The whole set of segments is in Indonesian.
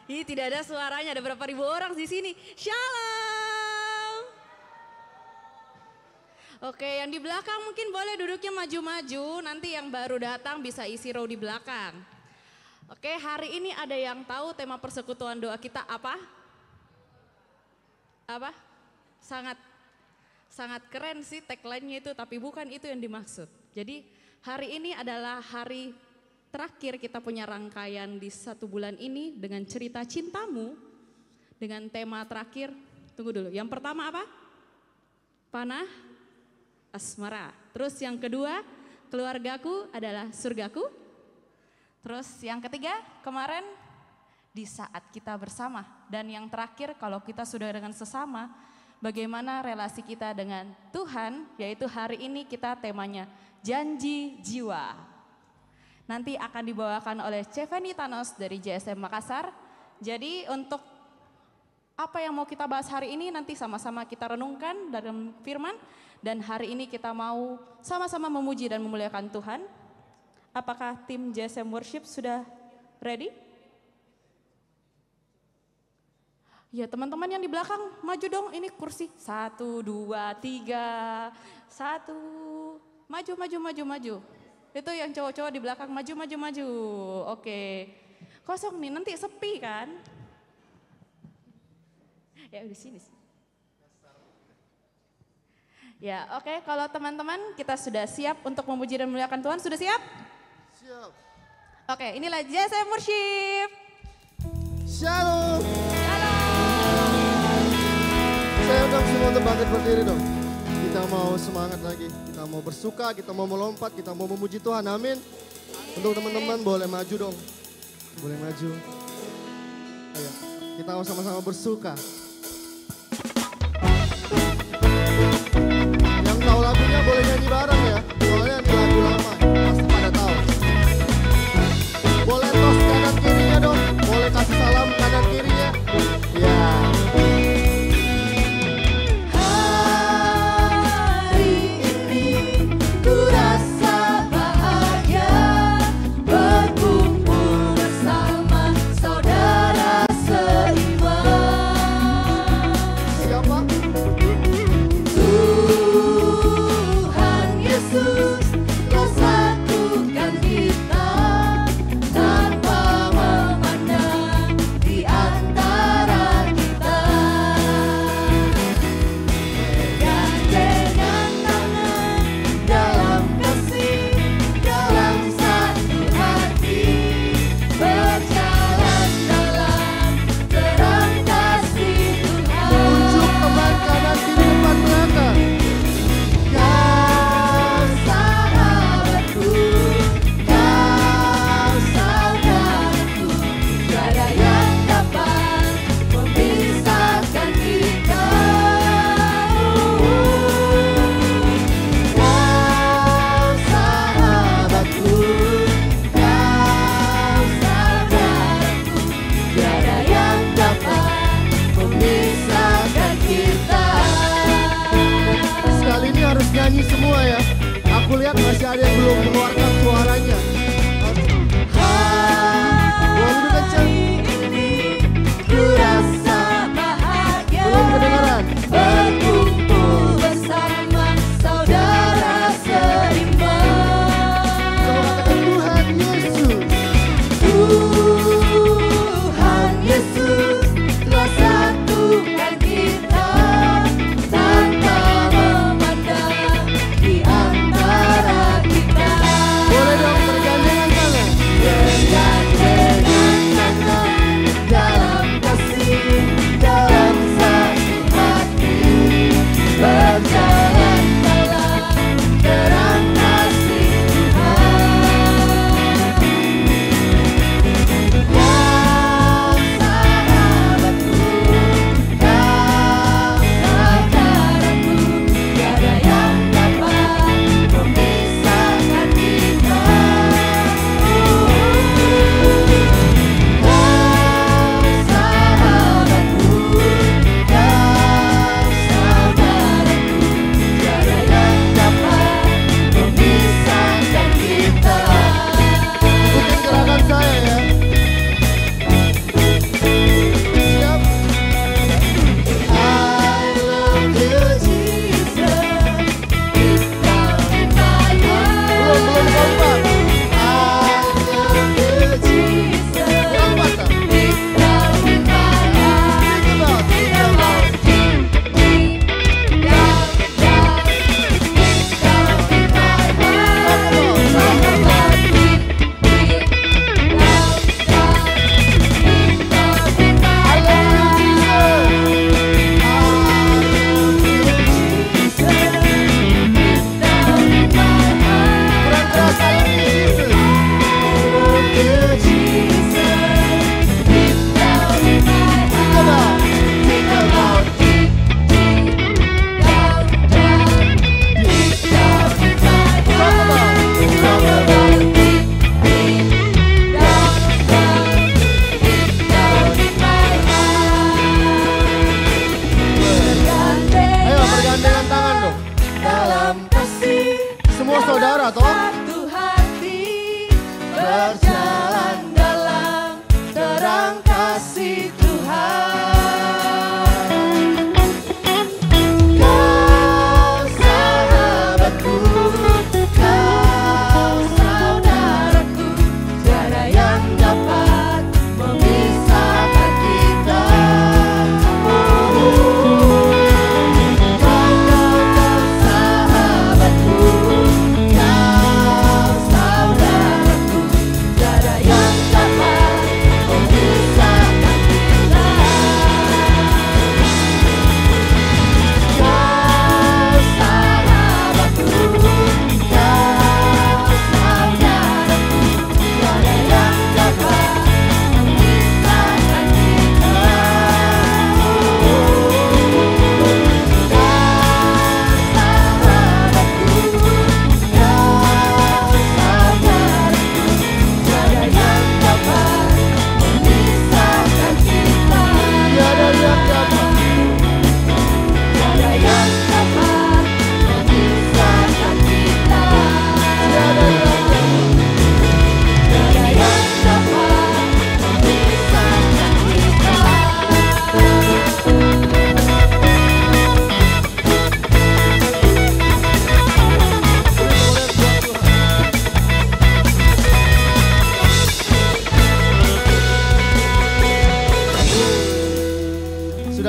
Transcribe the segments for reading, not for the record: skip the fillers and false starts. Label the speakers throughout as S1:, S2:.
S1: Ih, tidak ada suaranya, ada berapa ribu orang di sini. Shalom. Oke, yang di belakang mungkin boleh duduknya maju-maju, nanti yang baru datang bisa isi row di belakang. Oke, hari ini ada yang tahu tema persekutuan doa kita apa? Apa? Sangat keren sih tagline-nya itu, tapi bukan itu yang dimaksud. Jadi hari ini adalah hari terakhir kita punya rangkaian di 1 bulan ini dengan cerita cintamu. Dengan tema terakhir, tunggu dulu, yang pertama apa? Panah asmara. Terus yang kedua, keluargaku adalah surgaku. Terus yang ketiga, kemarin di saat kita bersama. Dan yang terakhir, kalau kita sudah dengan sesama, bagaimana relasi kita dengan Tuhan, yaitu hari ini kita temanya janji jiwa. Nanti akan dibawakan oleh Ceveni Thanos dari JSM Makassar. Jadi untuk apa yang mau kita bahas hari ini nanti sama-sama kita renungkan dalam firman. Dan hari ini kita mau sama-sama memuji dan memuliakan Tuhan. Apakah tim JSM Worship sudah ready? Ya teman-teman yang di belakang maju dong, ini kursi 1, 2, 3, 1, maju. Itu yang cowok-cowok di belakang maju. Oke, kosong nih nanti sepi kan? Ya udah sini. Ya oke, kalau teman-teman kita sudah siap untuk memuji dan memuliakan Tuhan, sudah siap?
S2: Siap.
S1: Oke, inilah JSM Worship.
S2: Shalom. Saya undang semua untuk bangkit berdiri dong. Kita mau semangat lagi, kita mau bersuka, kita mau melompat, kita mau memuji Tuhan, amin. Untuk teman-teman boleh maju dong, boleh maju. Ayo, kita mau sama-sama bersuka. Yang tahu lagunya boleh nyanyi bareng ya, soalnya ini lagu lama, pasti pada tahu. Boleh tos kanan kirinya dong, boleh kasih salam kanan kirinya. Ya.
S3: Berkumpul bersama saudara seiman.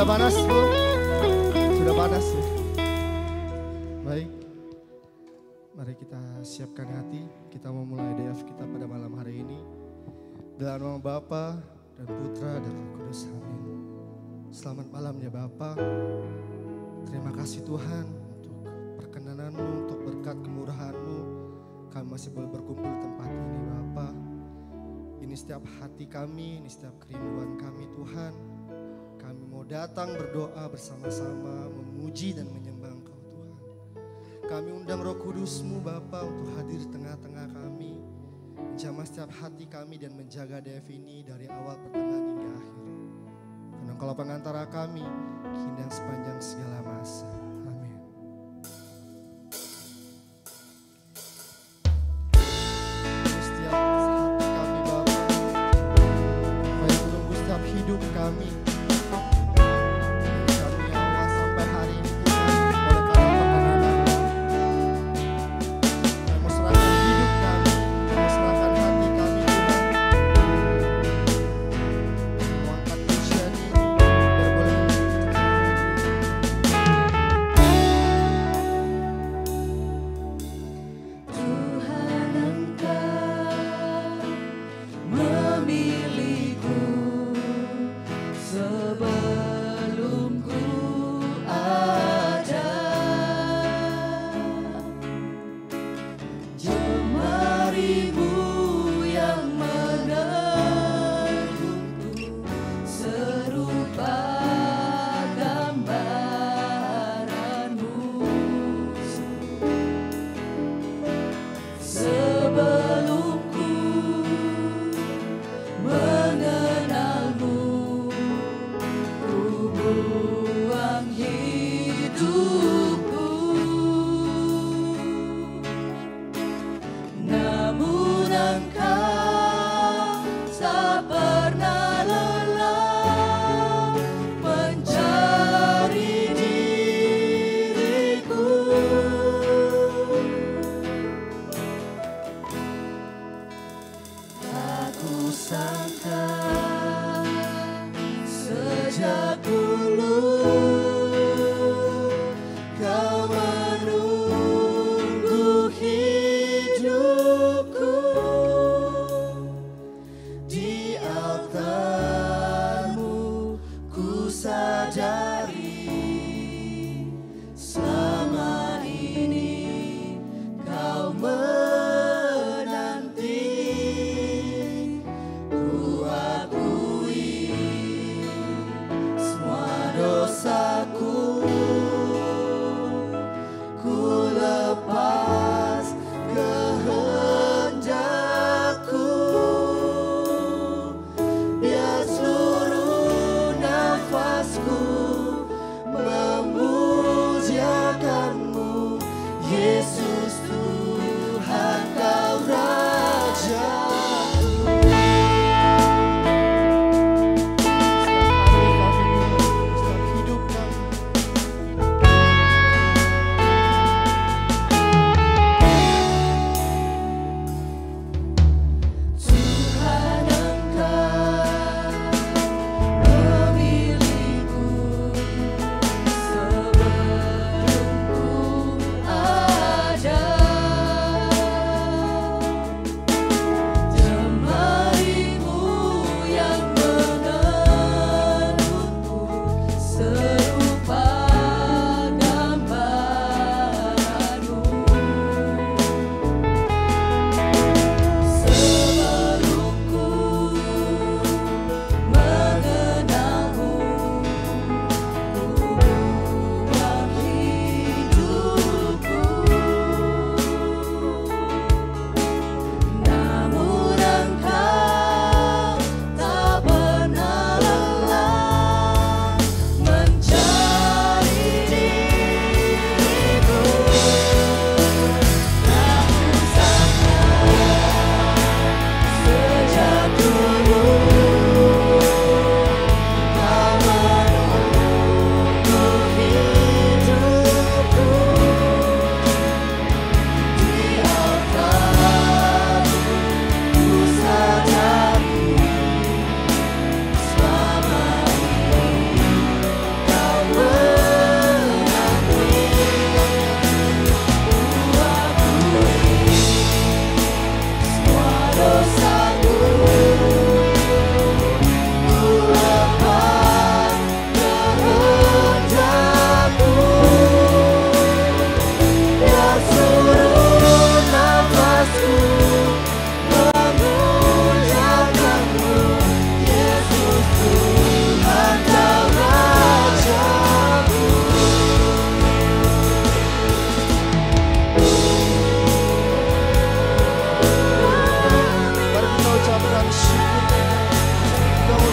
S2: Sudah panas Bu? Sudah panas ya? Baik. Mari kita siapkan hati. Kita mau mulai DF kita pada malam hari ini. Dalam nama Bapa dan Putra dan Roh Kudus. Amin. Selamat malam ya Bapa. Terima kasih Tuhan untuk perkenanan-Mu, untuk berkat kemurahan-Mu. Kami masih boleh berkumpul di tempat ini Bapa. Ini setiap hati kami, ini setiap kerinduan kami Tuhan. Kami mau datang berdoa bersama-sama, memuji dan menyembah Engkau Tuhan. Kami undang Roh Kudus-Mu Bapa untuk hadir di tengah-tengah kami. Menjamah setiap hati kami dan menjaga DF ini dari awal pertengahan hingga akhir. Karena Engkau pengantara kami, kini dan sepanjang segala masa. Amin. Setiap hati kami Bapa, supaya menunggu setiap hidup kami. Dari awal sampai hari ini Tuhan, oleh karena perkenanan-Mu. Kami mau serahkan hidup kami, kami mau serahkan hati kami Tuhan. Mau angkat pujian ini, biar boleh
S3: Tuhan Engkau memilihku sebelum ku ada. Jemarimu yang menenunku serupa gambaranmu. Sebelum ku mengenalmu, ku buang hidupku. Namun Engkau tak pernah lelah mencari diriku. Aku sangka sejak dulu Kau menunggu hidupku di altar-Mu. Ku sadari selama ini Kau menanti. Ku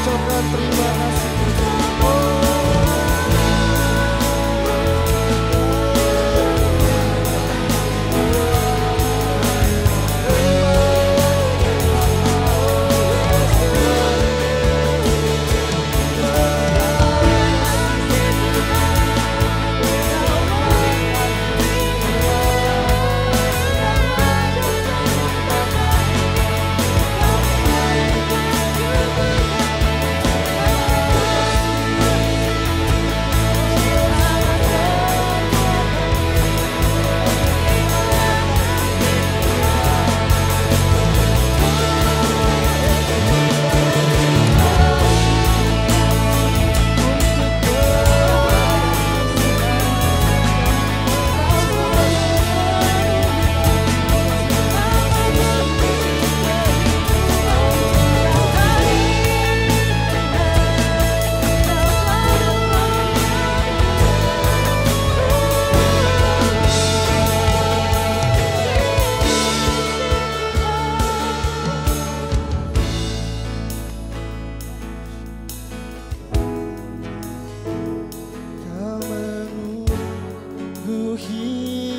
S2: ucapkan terima kasih.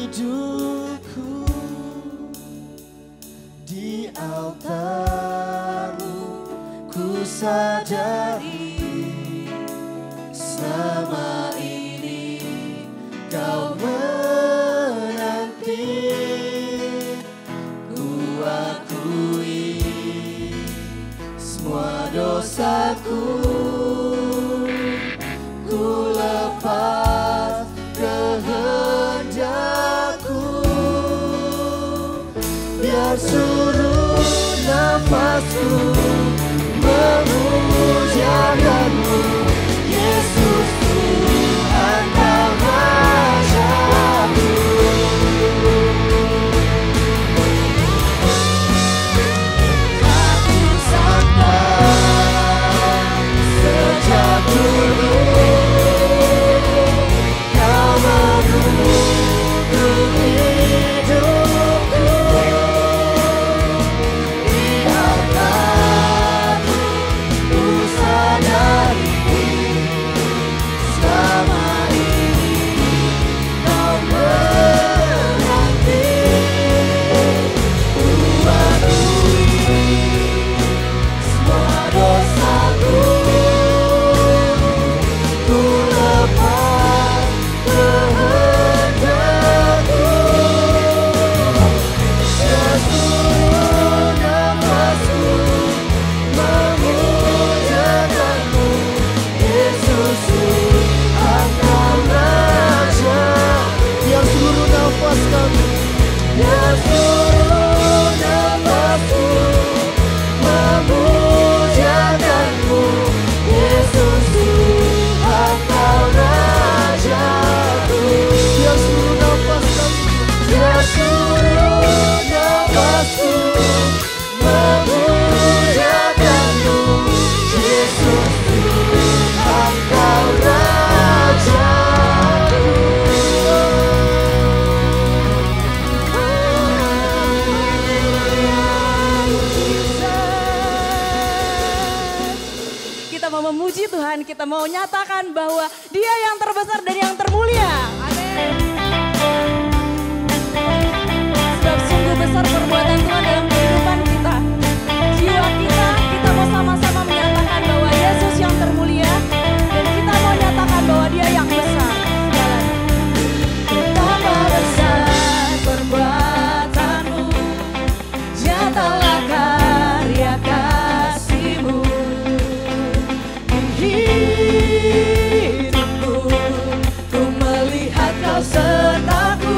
S2: Hidupku di altar-Mu, ku sadari selama ini Kau menanti. Ku akui semua dosaku, ku lepas kehendakku, biar seluruh nafasku memuliakan-Mu, Yesus Tuhan dan Raja-Ku. Aku sampai sejak dulu Kau menunggu hidupku di altar-Mu, ku sadari selama ini Kau menanti. Ku akui semua dosaku, ku lepas kehendakku, seluruh nafasku memuliakan-Mu, Yesus Tuhan dan Raja. Biar seluruh nafas kami, biar seluruh nafasku memuliakan-Mu, Yesus Tuhan dan Raja-Ku. Biar seluruh nafas kami, biar seluruh nafasku memuliakan-Mu, Yesus Tuhan dan Raja-Ku.
S1: Kita mau memuji Tuhan, kita mau nyatakan bahwa Dia yang terbesar dan yang termulia. Amin. Sebab sungguh besar perbuatan Tuhan dalam kehidupan kita. Jiwa kita mau sama-sama menyatakan bahwa Yesus yang termulia. Dan kita mau nyatakan bahwa Dia yang besar. Segalanya. Betapa besar perbuatan-Mu, nyatalah karya kasih-Mu. Hidupku, ku melihat Kau sertaku.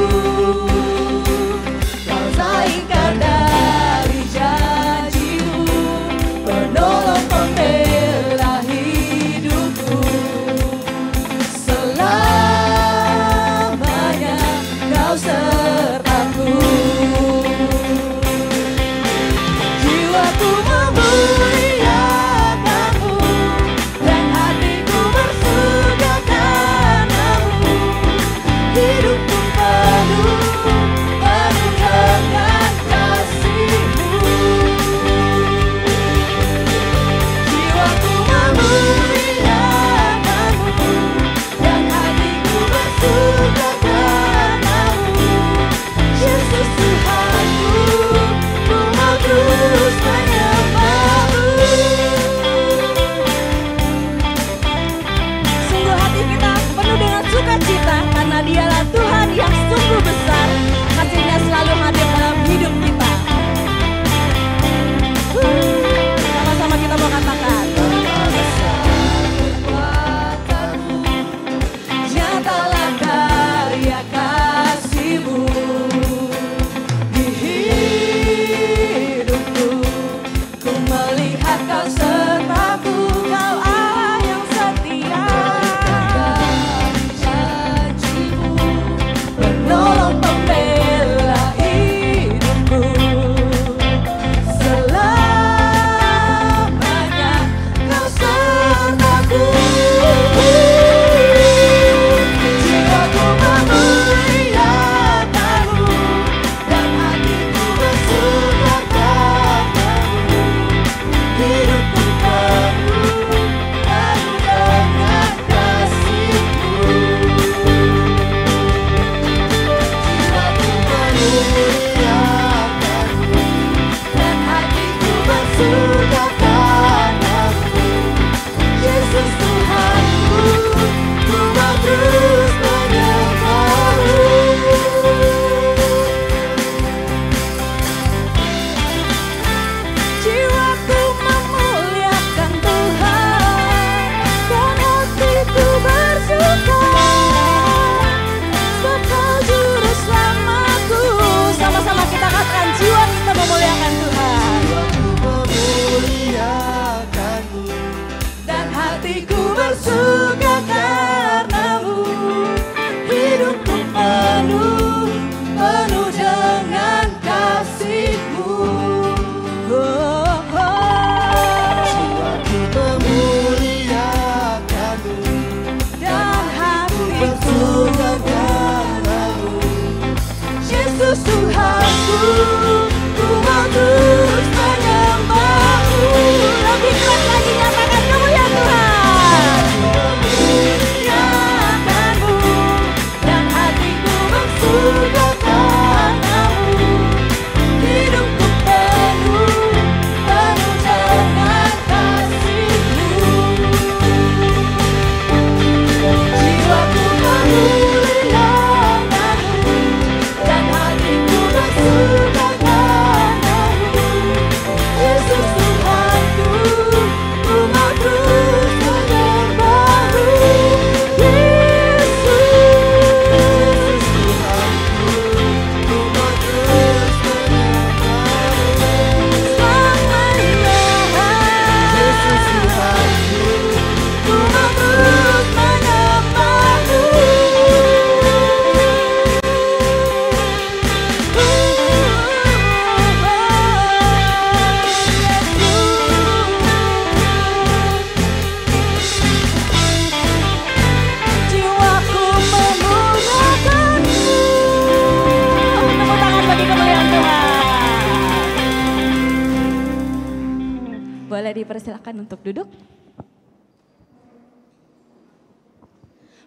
S1: dipersilakan untuk duduk.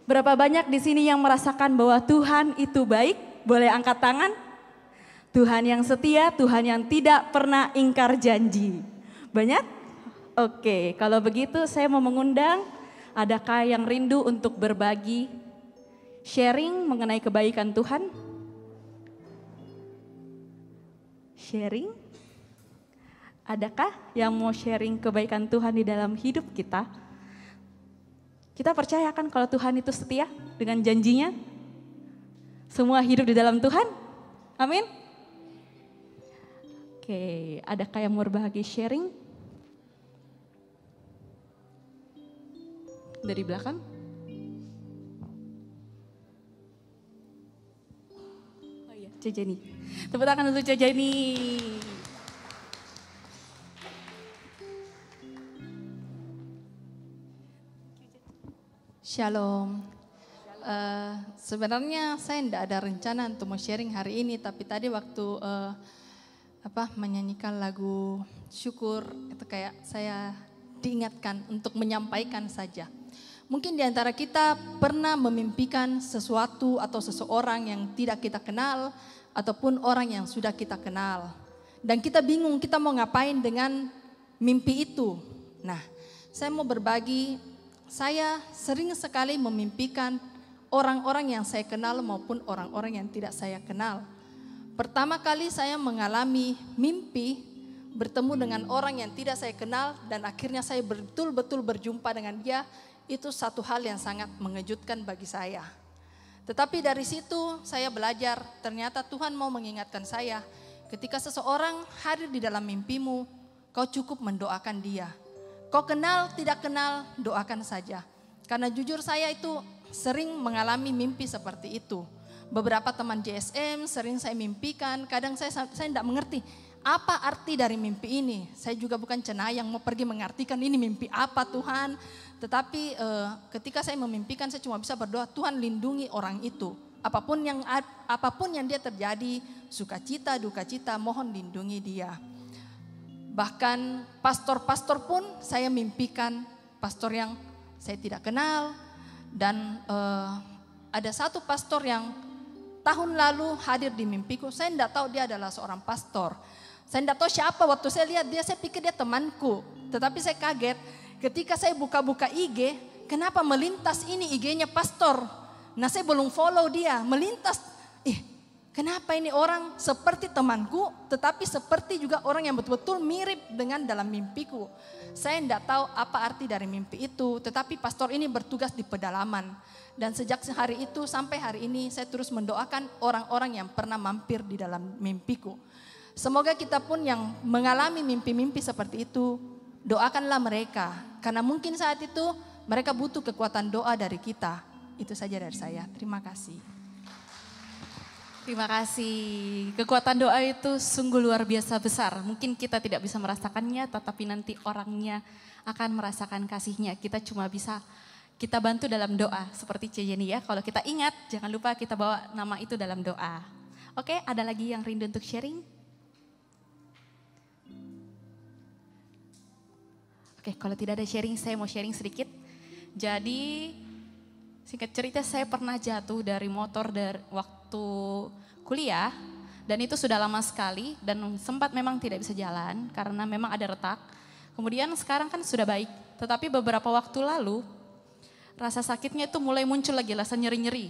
S1: Berapa banyak di sini yang merasakan bahwa Tuhan itu baik? Boleh angkat tangan? Tuhan yang setia, Tuhan yang tidak pernah ingkar janji. Banyak? Oke, kalau begitu saya mau mengundang, adakah yang rindu untuk berbagi, sharing mengenai kebaikan Tuhan? Sharing? Adakah yang mau sharing kebaikan Tuhan di dalam hidup kita? Kita percayakan kalau Tuhan itu setia dengan janjinya? Semua hidup di dalam Tuhan? Amin? Oke, adakah yang mau berbagi sharing? Dari belakang? Oh iya, Cejeni. Tepuk tangan untuk Cejeni.
S4: Shalom. Sebenarnya saya tidak ada rencana untuk mau sharing hari ini, tapi tadi waktu menyanyikan lagu syukur itu kayak saya diingatkan untuk menyampaikan saja. Mungkin di antara kita pernah memimpikan sesuatu atau seseorang yang tidak kita kenal ataupun orang yang sudah kita kenal. Dan kita bingung kita mau ngapain dengan mimpi itu. Nah, saya mau berbagi, saya sering sekali memimpikan orang-orang yang saya kenal maupun orang-orang yang tidak saya kenal. Pertama kali saya mengalami mimpi bertemu dengan orang yang tidak saya kenal dan akhirnya saya betul-betul berjumpa dengan dia. Itu satu hal yang sangat mengejutkan bagi saya. Tetapi dari situ saya belajar, ternyata Tuhan mau mengingatkan saya, ketika seseorang hadir di dalam mimpimu, kau cukup mendoakan dia. Kau kenal, tidak kenal, doakan saja. Karena jujur saya itu sering mengalami mimpi seperti itu. Beberapa teman JSM sering saya mimpikan, kadang saya tidak mengerti apa arti dari mimpi ini. Saya juga bukan cenayang mau pergi mengartikan ini mimpi apa Tuhan. Tetapi ketika saya memimpikan saya cuma bisa berdoa, Tuhan lindungi orang itu. Apapun yang dia terjadi, sukacita, dukacita, mohon lindungi dia. Bahkan pastor-pastor pun saya mimpikan, pastor yang saya tidak kenal. Dan ada satu pastor yang tahun lalu hadir di mimpiku, saya tidak tahu dia adalah seorang pastor. Saya tidak tahu siapa, waktu saya lihat dia, saya pikir dia temanku. Tetapi saya kaget. Ketika saya buka-buka IG, kenapa melintas ini IG-nya pastor? Nah saya belum follow dia, melintas. Kenapa ini orang seperti temanku, tetapi seperti juga orang yang betul-betul mirip dengan dalam mimpiku. Saya tidak tahu apa arti dari mimpi itu, tetapi pastor ini bertugas di pedalaman. Dan sejak hari itu sampai hari ini saya terus mendoakan orang-orang yang pernah mampir di dalam mimpiku. Semoga kita pun yang mengalami mimpi-mimpi seperti itu, doakanlah mereka. Karena mungkin saat itu mereka butuh kekuatan doa dari kita. Itu saja dari saya. Terima kasih.
S1: Terima kasih. Kekuatan doa itu sungguh luar biasa besar. Mungkin kita tidak bisa merasakannya, tetapi nanti orangnya akan merasakan kasihnya. Kita cuma bisa kita bantu dalam doa. Seperti Cejeni ya, kalau kita ingat jangan lupa kita bawa nama itu dalam doa. Oke, ada lagi yang rindu untuk sharing? Oke, kalau tidak ada sharing, saya mau sharing sedikit. Jadi, singkat cerita saya pernah jatuh dari motor dari waktu kuliah. Dan itu sudah lama sekali dan sempat memang tidak bisa jalan karena memang ada retak. Kemudian sekarang kan sudah baik. Tetapi beberapa waktu lalu, rasa sakitnya itu mulai muncul lagi, rasa nyeri-nyeri.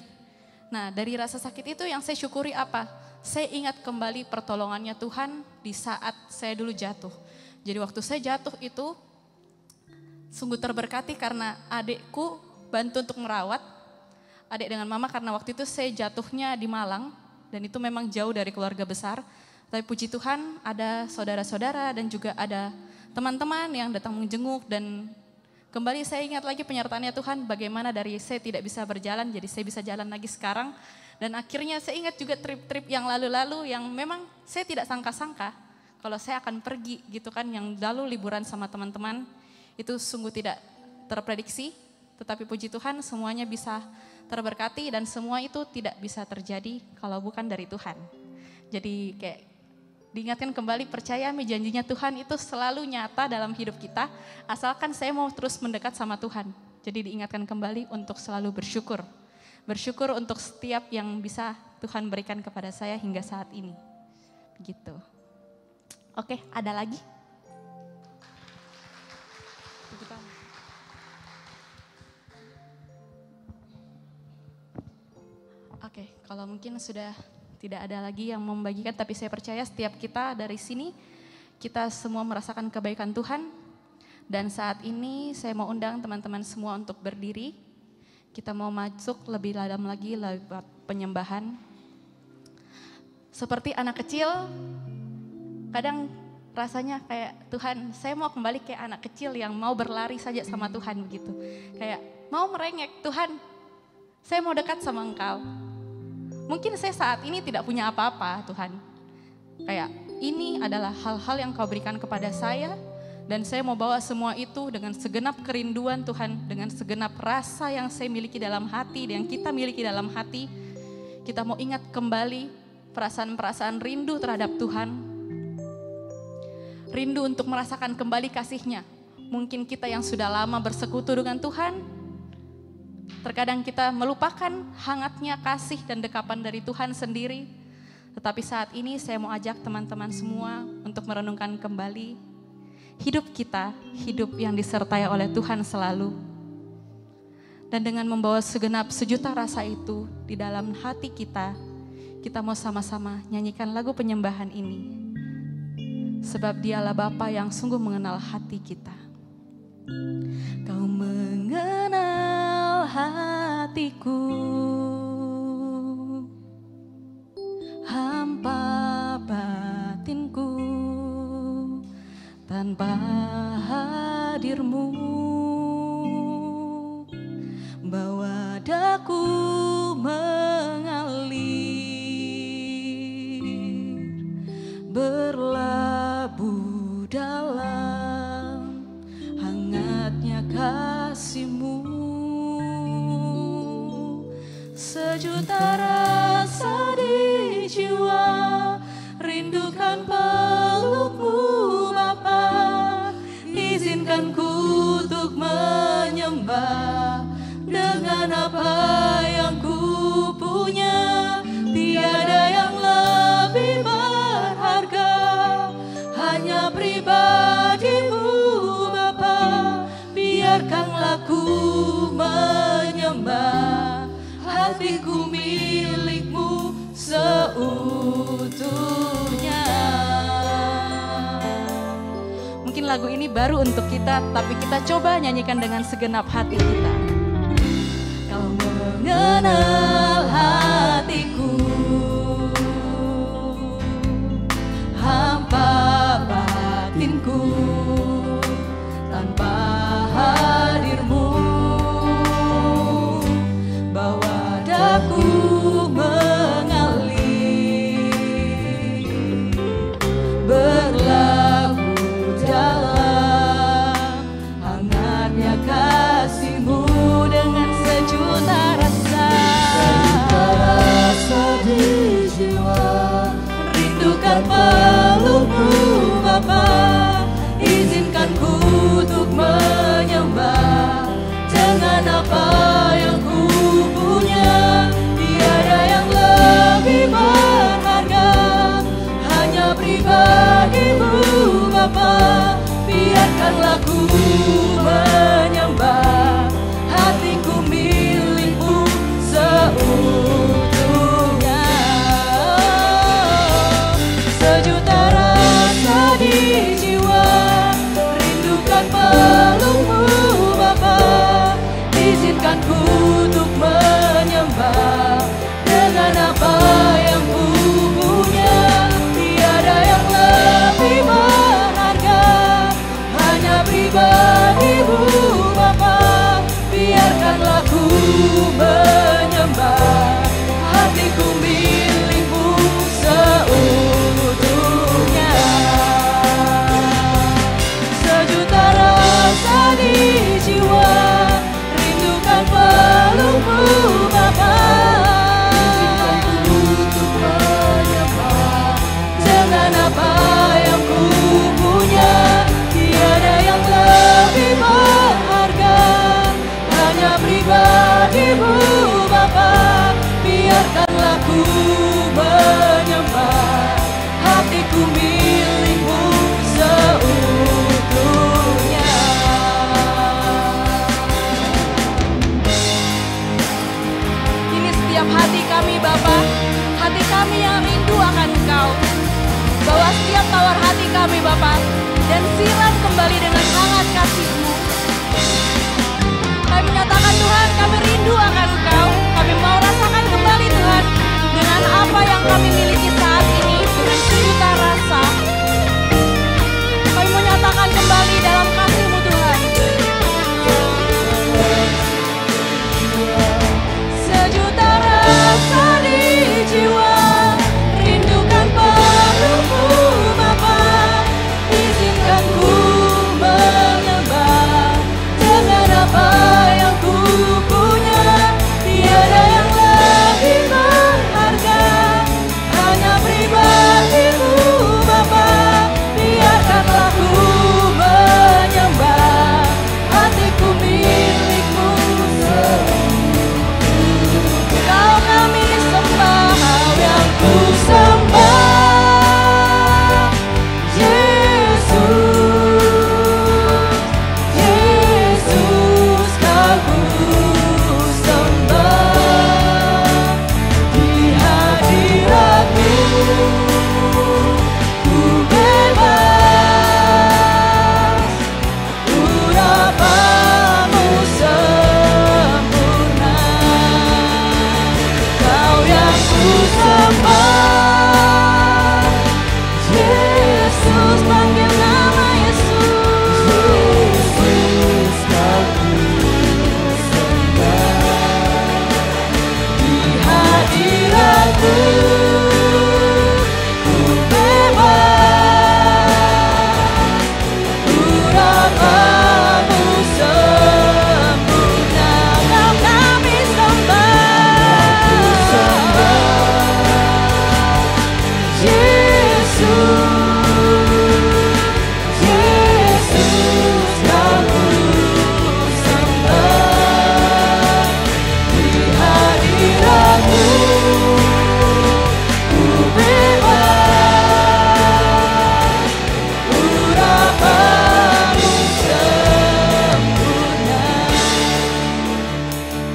S1: Nah dari rasa sakit itu yang saya syukuri apa? Saya ingat kembali pertolongannya Tuhan di saat saya dulu jatuh. Jadi waktu saya jatuh itu, sungguh terberkati karena adikku bantu untuk merawat adik dengan mama karena waktu itu saya jatuhnya di Malang dan itu memang jauh dari keluarga besar. Tapi puji Tuhan ada saudara-saudara dan juga ada teman-teman yang datang menjenguk dan kembali saya ingat lagi penyertaannya Tuhan bagaimana dari saya tidak bisa berjalan jadi saya bisa jalan lagi sekarang. Dan akhirnya saya ingat juga trip-trip yang lalu-lalu yang memang saya tidak sangka-sangka kalau saya akan pergi gitu kan yang lalu liburan sama teman-teman. Itu sungguh tidak terprediksi, tetapi puji Tuhan semuanya bisa terberkati dan semua itu tidak bisa terjadi kalau bukan dari Tuhan. Jadi kayak Diingatkan kembali, percaya janjinya Tuhan itu selalu nyata dalam hidup kita, asalkan saya mau terus mendekat sama Tuhan. Jadi diingatkan kembali untuk selalu bersyukur. Bersyukur untuk setiap yang bisa Tuhan berikan kepada saya hingga saat ini. Begitu. Oke, ada lagi? Oke, kalau mungkin sudah tidak ada lagi yang membagikan, tapi saya percaya setiap kita dari sini, kita semua merasakan kebaikan Tuhan. Dan saat ini saya mau undang teman-teman semua untuk berdiri. Kita mau masuk lebih dalam lagi lewat penyembahan. Seperti anak kecil, kadang rasanya kayak, Tuhan, saya mau kembali kayak anak kecil yang mau berlari saja sama Tuhan begitu. Kayak mau merengek, Tuhan, saya mau dekat sama Engkau. Mungkin saya saat ini tidak punya apa-apa, Tuhan. Kayak ini adalah hal-hal yang Kau berikan kepada saya, dan saya mau bawa semua itu dengan segenap kerinduan Tuhan, dengan segenap rasa yang saya miliki dalam hati, yang kita miliki dalam hati. Kita mau ingat kembali perasaan-perasaan rindu terhadap Tuhan. Rindu untuk merasakan kembali kasih-Nya. Mungkin kita yang sudah lama bersekutu dengan Tuhan, terkadang kita melupakan hangatnya kasih dan dekapan dari Tuhan sendiri. Tetapi saat ini saya mau ajak teman-teman semua untuk merenungkan kembali hidup kita, hidup yang disertai oleh Tuhan selalu. Dan dengan membawa segenap sejuta rasa itu di dalam hati kita, kita mau sama-sama nyanyikan lagu penyembahan ini. Sebab Dialah Bapa yang sungguh mengenal hati kita. Kau mengenal hatiku, hampa batinku, tanpa hadir-Mu, bawa daku mengalir, berlabuh dalam hangatnya kasih-Mu. Sejuta rasa di jiwa, rindukan peluk-Mu Bapa. Izinkan ku untuk menyembah dengan apa yang ku punya. Tiada yang lebih berharga, hanya pribadi-Mu Bapa. Biarkanlah ku menyembah, hatiku milik-Mu seutuhnya. Mungkin lagu ini baru untuk kita, tapi kita coba nyanyikan dengan segenap hati kita. Kau mengenal hatiku, hampa batinku, tanpa hadir-Mu, bawa daku mengalir, berlabuh dalam hangatnya kasih-Mu. Dengan sejuta rasa di jiwa, rindukan peluk-Mu Bapa. Izinkan ku untuk menyembah dengan apa yang ku punya. Tiada yang lebih berharga, hanya pribadi-Mu Bapa. Biarkanlah ku menyembah, hatiku milik-Mu seutuhnya. Sejuta rasa di jiwa, rindukan peluk-Mu Bapa. Izinkan ku untuk menyembah dengan apa yang ku punya. Tiada yang lebih berharga, hanya pribadi-Mu Bapa. Biarkanlah ku menyembah, hatiku milik-Mu seutuhnya. Sejuta rasa di jiwa, rindukan peluk-Mu Bapa. Izinkan ku untuk menyembah dengan apa
S4: Bukalah setiap tawar hati kami Bapa, dan siram kembali dengan hangat kasih-Mu. Kami menyatakan Tuhan, kami rindu akan Engkau. Kami mau rasakan kembali Tuhan, dengan apa yang kami miliki saat ini, dengan sejuta rasa. Kami menyatakan kembali dalam kasih-Mu Tuhan. Sejuta rasa di jiwa, rindukan pelukmu Bapa. Izinkan ku menyembah dengan apa yang ku punya. Tiada yang lebih berharga, hanya pribadimu Bapa. Biarkanlah ku menyembah, hatiku milikmu sepenuhnya. Kau kami sembah, Kau yang ku sembah. Yesus, Yesus, Kau ku sembah. Di hadirat-Mu ku bebas, urapan-Mu sempurna. Kau yang ku sembah. Yesus, panggil nama Yesus. Yesus, Kau ku sembah. Di hadirat-Mu ku bebas, urapan-Mu sempurna. Kau kami sembah. Yesus, Yesus, Kau ku sembah. Di hadirat-Mu ku bebas, urapan-Mu sempurna.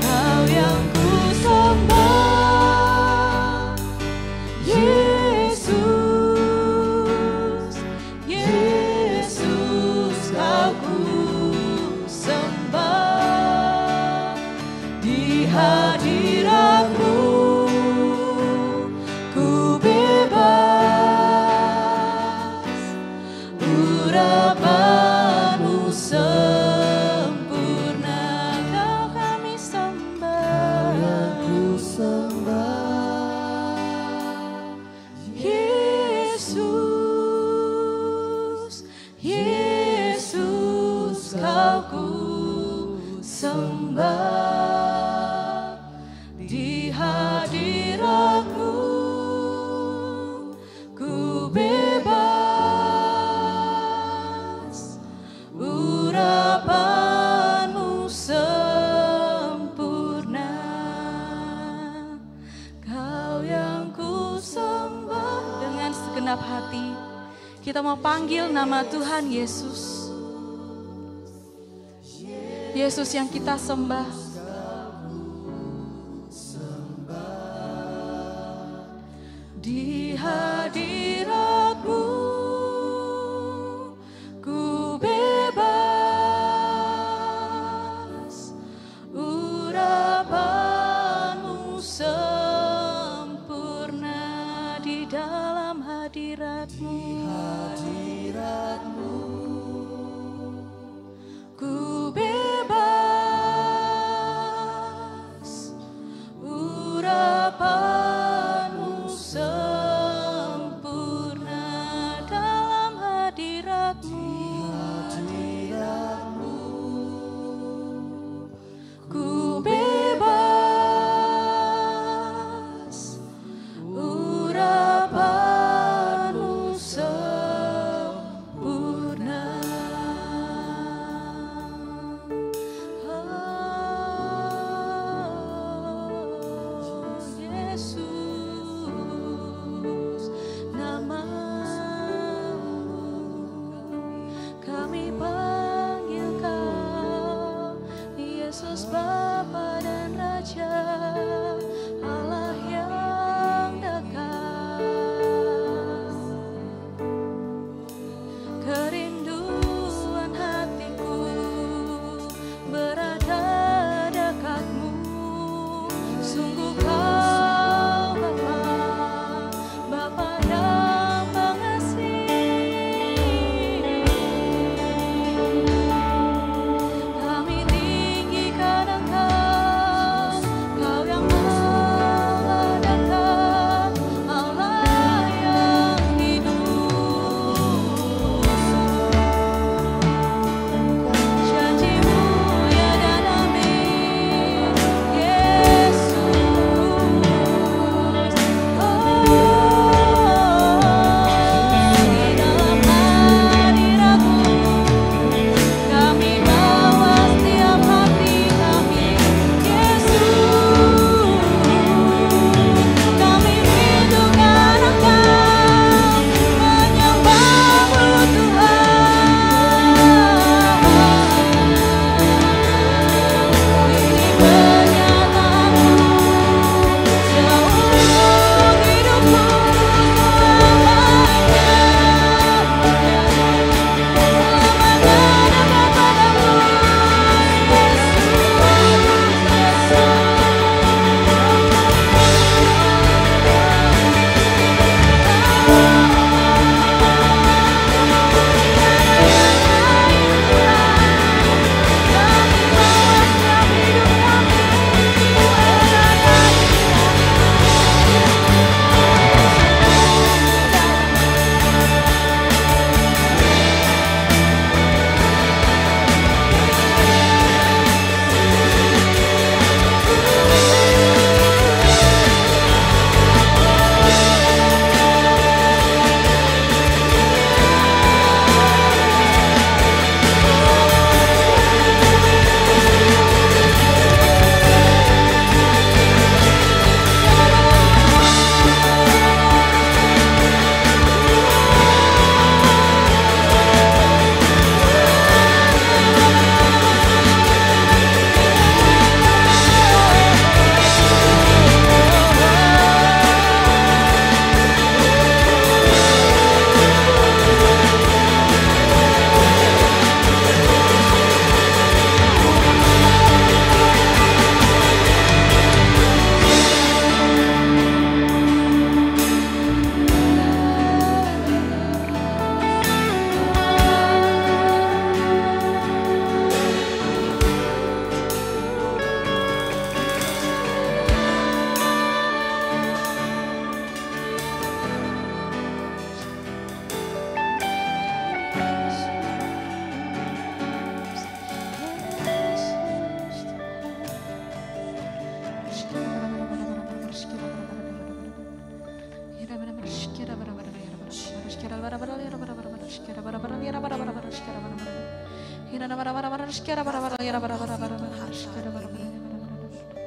S4: Kau yang ku sembah. Yesus, Yesus, Kau ku sembah. Di hadirat-Mu ku bebas, urapan-Mu sempurna. Kau kami sembah.
S3: Ku sembah.
S4: Yesus, Yesus, Kau ku sembah. Di hadirat-Mu ku bebas, urapan-Mu sempurna. Kau yang ku sembah. Dengan segenap hati kita mau panggil nama Tuhan Yesus. Yesus yang kita sembah. Di hadirat-Mu ku bebas, urapan-Mu sempurna. Di dalam hadirat-Mu ku bebas, urapan-Mu sempurna. Dalam hadirat-Mu ku bebas, urapan-Mu sempurna. Yesus, nama-Mu kami panggil Kau, Yesus Bapa dan Raja, Allah yang dekat.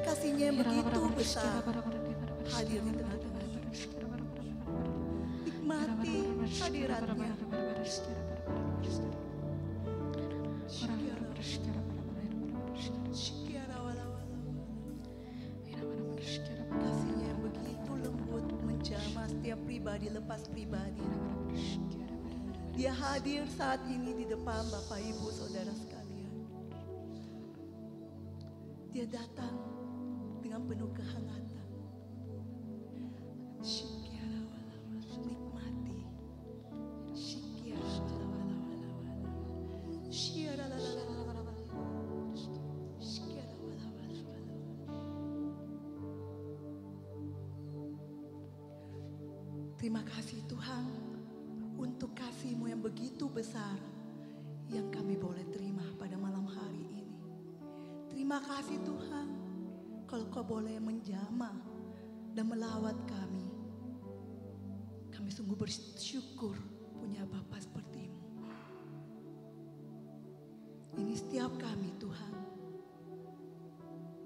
S3: Kasihnya yang begitu besar hadir di tengah-tengah kita. Nikmati hadiratnya. Kasihnya yang begitu lembut menjamah setiap pribadi lepas pribadi. Dia hadir saat ini di depan Bapak Ibu Saudara sekalian. Dia datang dengan penuh kehangatan. Nikmati. Terima kasih Tuhan untuk kasih-Mu yang begitu besar yang kami boleh terima pada malam hari ini. Terima kasih Tuhan kalau Kau boleh menjamah dan melawat kami. Kami sungguh bersyukur punya Bapa seperti-Mu. Ini setiap kami Tuhan.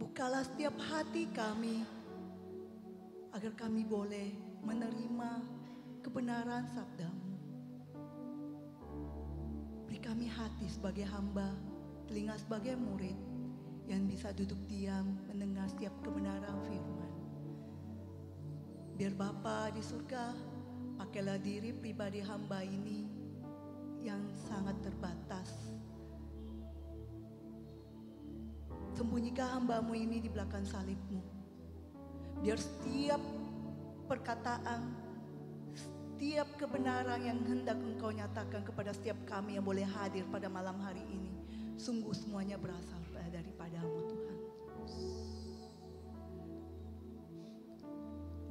S3: Bukalah setiap hati kami agar kami boleh menerima kebenaran sabda-Mu. Beri kami hati sebagai hamba, telinga sebagai murid yang bisa duduk diam mendengar setiap kebenaran firman. Biar Bapa di surga, pakailah diri pribadi hamba ini yang sangat terbatas. Sembunyikan hamba-Mu ini di belakang salib-Mu. Biar setiap perkataan, setiap kebenaran yang hendak Engkau nyatakan kepada setiap kami yang boleh hadir pada malam hari ini, sungguh semuanya berasal daripada-Mu Tuhan.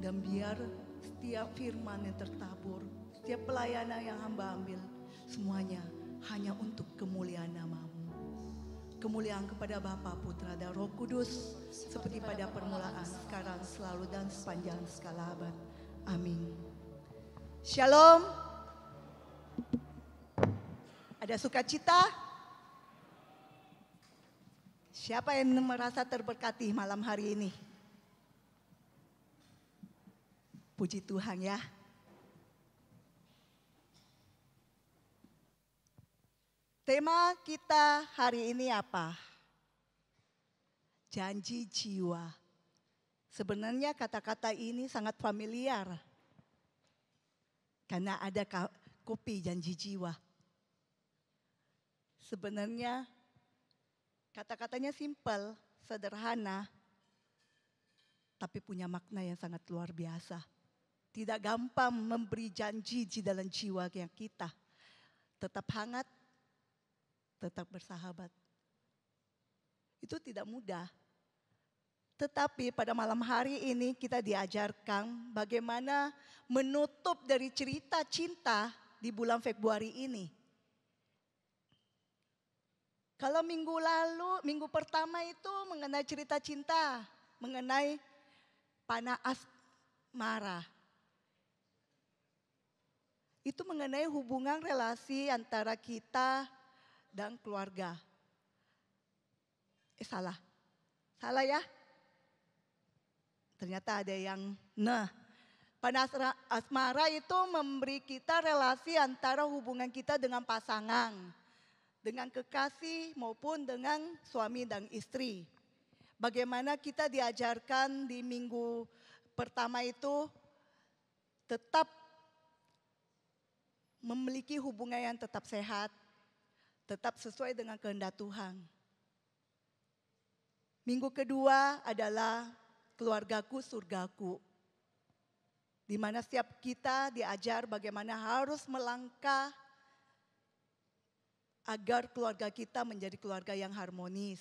S3: Dan biar setiap firman yang tertabur, setiap pelayanan yang hamba ambil, semuanya hanya untuk kemuliaan nama-Mu. Kemuliaan kepada Bapa, Putra, dan Roh Kudus, seperti pada permulaan, sekarang, selalu, dan sepanjang segala abad. Amin. Shalom. Ada sukacita? Siapa yang merasa terberkati malam hari ini? Puji Tuhan ya. Tema kita hari ini apa? Janji jiwa. Sebenarnya kata-kata ini sangat familiar. Karena ada kopi janji jiwa. Sebenarnya kata-katanya simpel, sederhana. Tapi punya makna yang sangat luar biasa. Tidak gampang memberi janji di dalam jiwa kita. Tetap hangat, tetap bersahabat. Itu tidak mudah. Tetapi pada malam hari ini kita diajarkan bagaimana menutup dari cerita cinta di bulan Februari ini. Kalau minggu pertama itu mengenai cerita cinta, mengenai panah asmara. Itu mengenai hubungan relasi antara kita dan keluarga. Salah ya? Ternyata ada yang panah asmara itu memberi kita relasi antara hubungan kita dengan pasangan, dengan kekasih maupun dengan suami dan istri. Bagaimana kita diajarkan di minggu pertama itu tetap memiliki hubungan yang tetap sehat, tetap sesuai dengan kehendak Tuhan. Minggu kedua adalah keluargaku surgaku. Di mana setiap kita diajar bagaimana harus melangkah agar keluarga kita menjadi keluarga yang harmonis.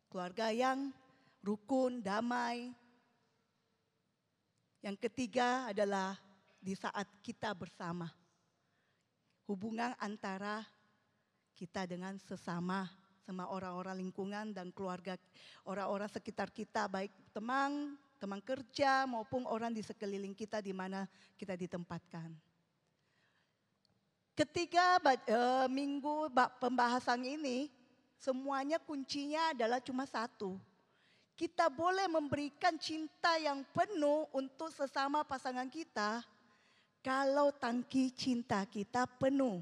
S3: Keluarga yang rukun, damai. Yang ketiga adalah di saat kita bersama. Hubungan antara kita dengan sesama, sama orang-orang lingkungan dan keluarga, orang-orang sekitar kita, baik teman kerja maupun orang di sekeliling kita di mana kita ditempatkan. Ketiga minggu pembahasan ini semuanya kuncinya adalah cuma satu. Kita boleh memberikan cinta yang penuh untuk sesama pasangan kita kalau tangki cinta kita penuh.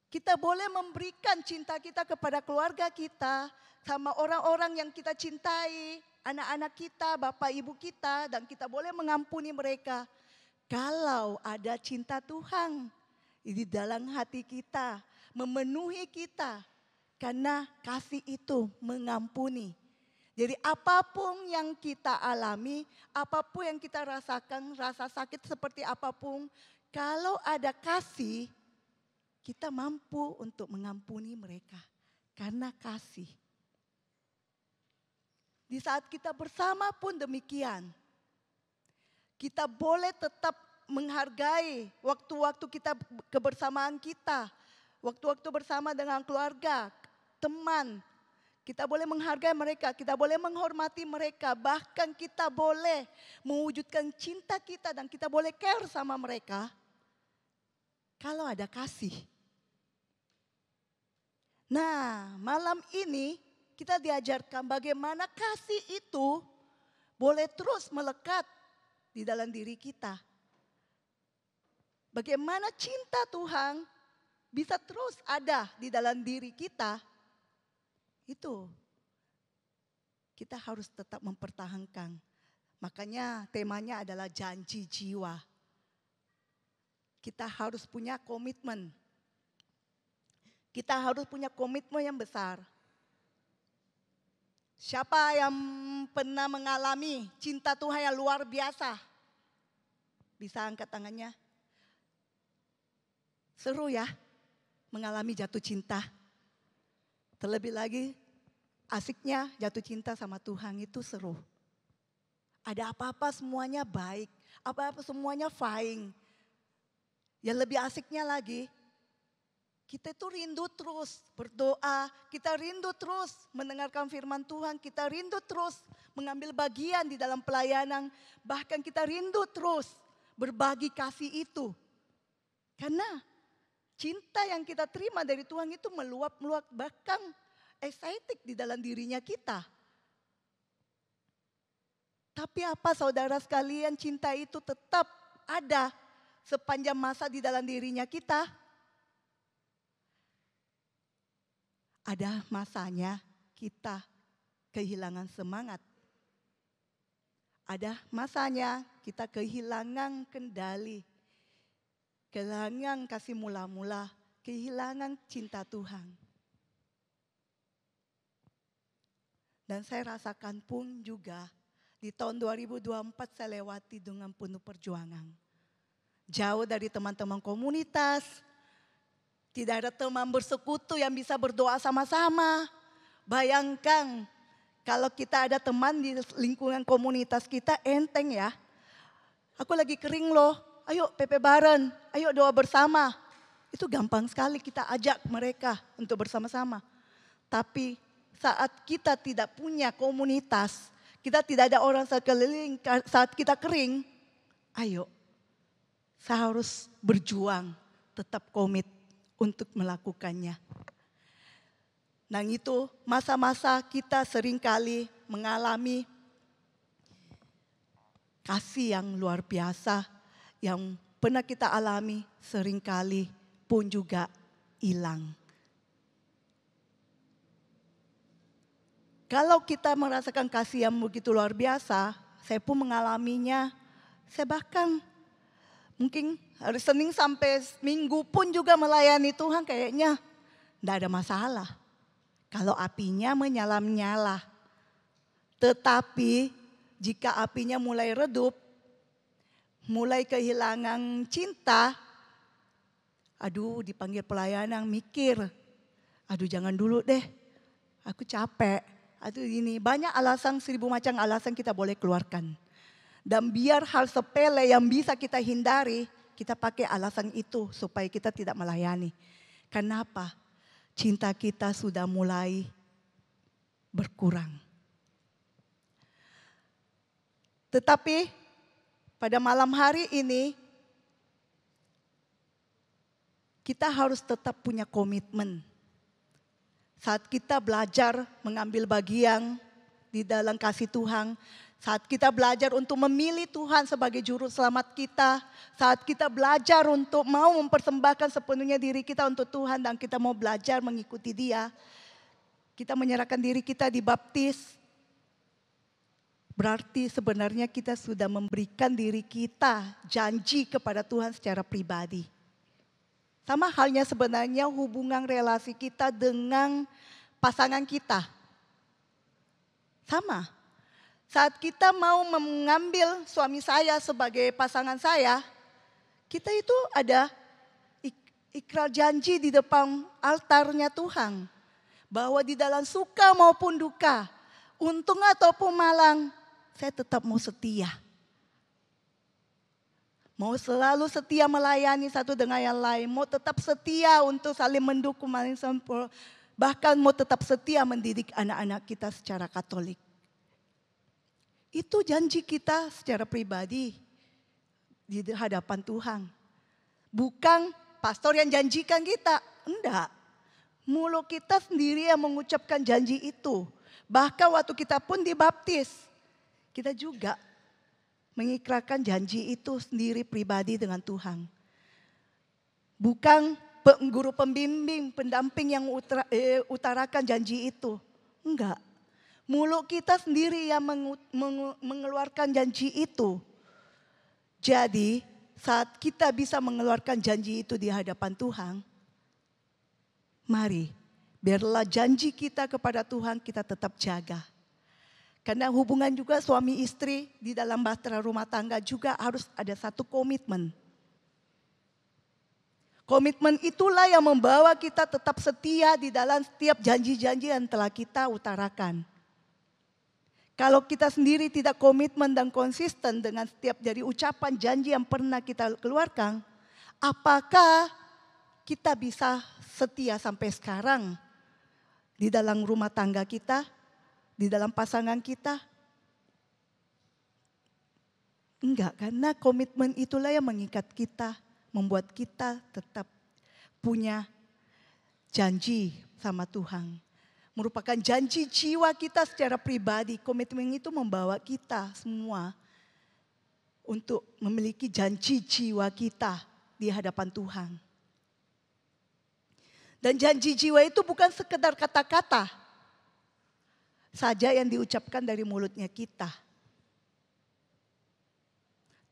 S3: Kita boleh memberikan cinta kita kepada keluarga kita, sama orang-orang yang kita cintai, anak-anak kita, bapak ibu kita, dan kita boleh mengampuni mereka. Kalau ada cinta Tuhan di dalam hati kita, memenuhi kita. Karena kasih itu mengampuni. Jadi apapun yang kita alami, apapun yang kita rasakan, rasa sakit seperti apapun, kalau ada kasih, kita mampu untuk mengampuni mereka. Karena kasih. Di saat kita bersama pun demikian. Kita boleh tetap menghargai waktu-waktu kita kebersamaan kita. Waktu-waktu bersama dengan keluarga, teman. Kita boleh menghargai mereka, kita boleh menghormati mereka. Bahkan kita boleh mewujudkan cinta kita dan kita boleh care sama mereka. Kalau ada kasih. Nah, malam ini kita diajarkan bagaimana kasih itu boleh terus melekat di dalam diri kita. Bagaimana cinta Tuhan bisa terus ada di dalam diri kita. Itu kita harus tetap mempertahankan. Makanya temanya adalah janji jiwa. Kita harus punya komitmen. Kita harus punya komitmen yang besar. Siapa yang pernah mengalami cinta Tuhan yang luar biasa? Bisa angkat tangannya. Seru ya mengalami jatuh cinta. Terlebih lagi asiknya jatuh cinta sama Tuhan itu seru. Ada apa-apa semuanya baik, apa-apa semuanya fine. Yang lebih asiknya lagi, kita itu rindu terus berdoa, kita rindu terus mendengarkan firman Tuhan, kita rindu terus mengambil bagian di dalam pelayanan, bahkan kita rindu terus berbagi kasih itu. Karena cinta yang kita terima dari Tuhan itu meluap-meluap, bahkan excited di dalam dirinya kita. Tapi apa saudara sekalian, cinta itu tetap ada sepanjang masa di dalam dirinya kita? Ada masanya kita kehilangan semangat. Ada masanya kita kehilangan kendali. Kehilangan kasih mula-mula, kehilangan cinta Tuhan. Dan saya rasakan pun juga di tahun 2024 saya lewati dengan penuh perjuangan. Jauh dari teman-teman komunitas, tidak ada teman bersekutu yang bisa berdoa sama-sama. Bayangkan kalau kita ada teman di lingkungan komunitas kita, enteng ya. Aku lagi kering loh. Ayo PP bareng, ayo doa bersama. Itu gampang sekali kita ajak mereka untuk bersama-sama. Tapi saat kita tidak punya komunitas, kita tidak ada orang sekeliling, saat kita kering, ayo saya harus berjuang, tetap komit untuk melakukannya. Dan itu masa-masa kita seringkali mengalami kasih yang luar biasa, yang pernah kita alami seringkali pun juga hilang. Kalau kita merasakan kasih yang begitu luar biasa, saya pun mengalaminya. Saya bahkan mungkin hari Senin sampai Minggu pun juga melayani Tuhan, kayaknya tidak ada masalah. Kalau apinya menyala-nyala. Tetapi jika apinya mulai redup, mulai kehilangan cinta, aduh dipanggil pelayanan mikir, aduh jangan dulu deh, aku capek, aduh ini banyak alasan, 1000 macam alasan kita boleh keluarkan. Dan biar hal sepele yang bisa kita hindari, kita pakai alasan itu supaya kita tidak melayani. Kenapa? Cinta kita sudah mulai berkurang. Tetapi pada malam hari ini, kita harus tetap punya komitmen. Saat kita belajar mengambil bagian di dalam kasih Tuhan, saat kita belajar untuk memilih Tuhan sebagai juru selamat kita, saat kita belajar untuk mau mempersembahkan sepenuhnya diri kita untuk Tuhan dan kita mau belajar mengikuti Dia, kita menyerahkan diri kita dibaptis, berarti sebenarnya kita sudah memberikan diri kita janji kepada Tuhan secara pribadi. Sama halnya sebenarnya hubungan relasi kita dengan pasangan kita. Sama. Saat kita mau mengambil suami saya sebagai pasangan saya, kita itu ada ikrar janji di depan altarnya Tuhan. Bahwa di dalam suka maupun duka, untung ataupun malang, saya tetap mau setia. Mau selalu setia melayani satu dengan yang lain. Mau tetap setia untuk saling mendukung. Bahkan mau tetap setia mendidik anak-anak kita secara Katolik. Itu janji kita secara pribadi di hadapan Tuhan. Bukan pastor yang janjikan kita. Enggak. Mulut kita sendiri yang mengucapkan janji itu. Bahkan waktu kita pun dibaptis. Kita juga mengikrarkan janji itu sendiri pribadi dengan Tuhan. Bukan guru pembimbing, pendamping yang utarakan janji itu. Enggak. Mulut kita sendiri yang mengeluarkan janji itu. Jadi saat kita bisa mengeluarkan janji itu di hadapan Tuhan, mari biarlah janji kita kepada Tuhan kita tetap jaga. Karena hubungan juga suami istri di dalam bahtera rumah tangga juga harus ada satu komitmen. Komitmen itulah yang membawa kita tetap setia di dalam setiap janji-janji yang telah kita utarakan. Kalau kita sendiri tidak komitmen dan konsisten dengan setiap dari ucapan janji yang pernah kita keluarkan, apakah kita bisa setia sampai sekarang di dalam rumah tangga kita? Di dalam pasangan kita? Enggak, karena komitmen itulah yang mengikat kita, membuat kita tetap punya janji sama Tuhan. Merupakan janji jiwa kita secara pribadi. Komitmen itu membawa kita semua untuk memiliki janji jiwa kita di hadapan Tuhan. Dan janji jiwa itu bukan sekedar kata-kata saja yang diucapkan dari mulutnya kita.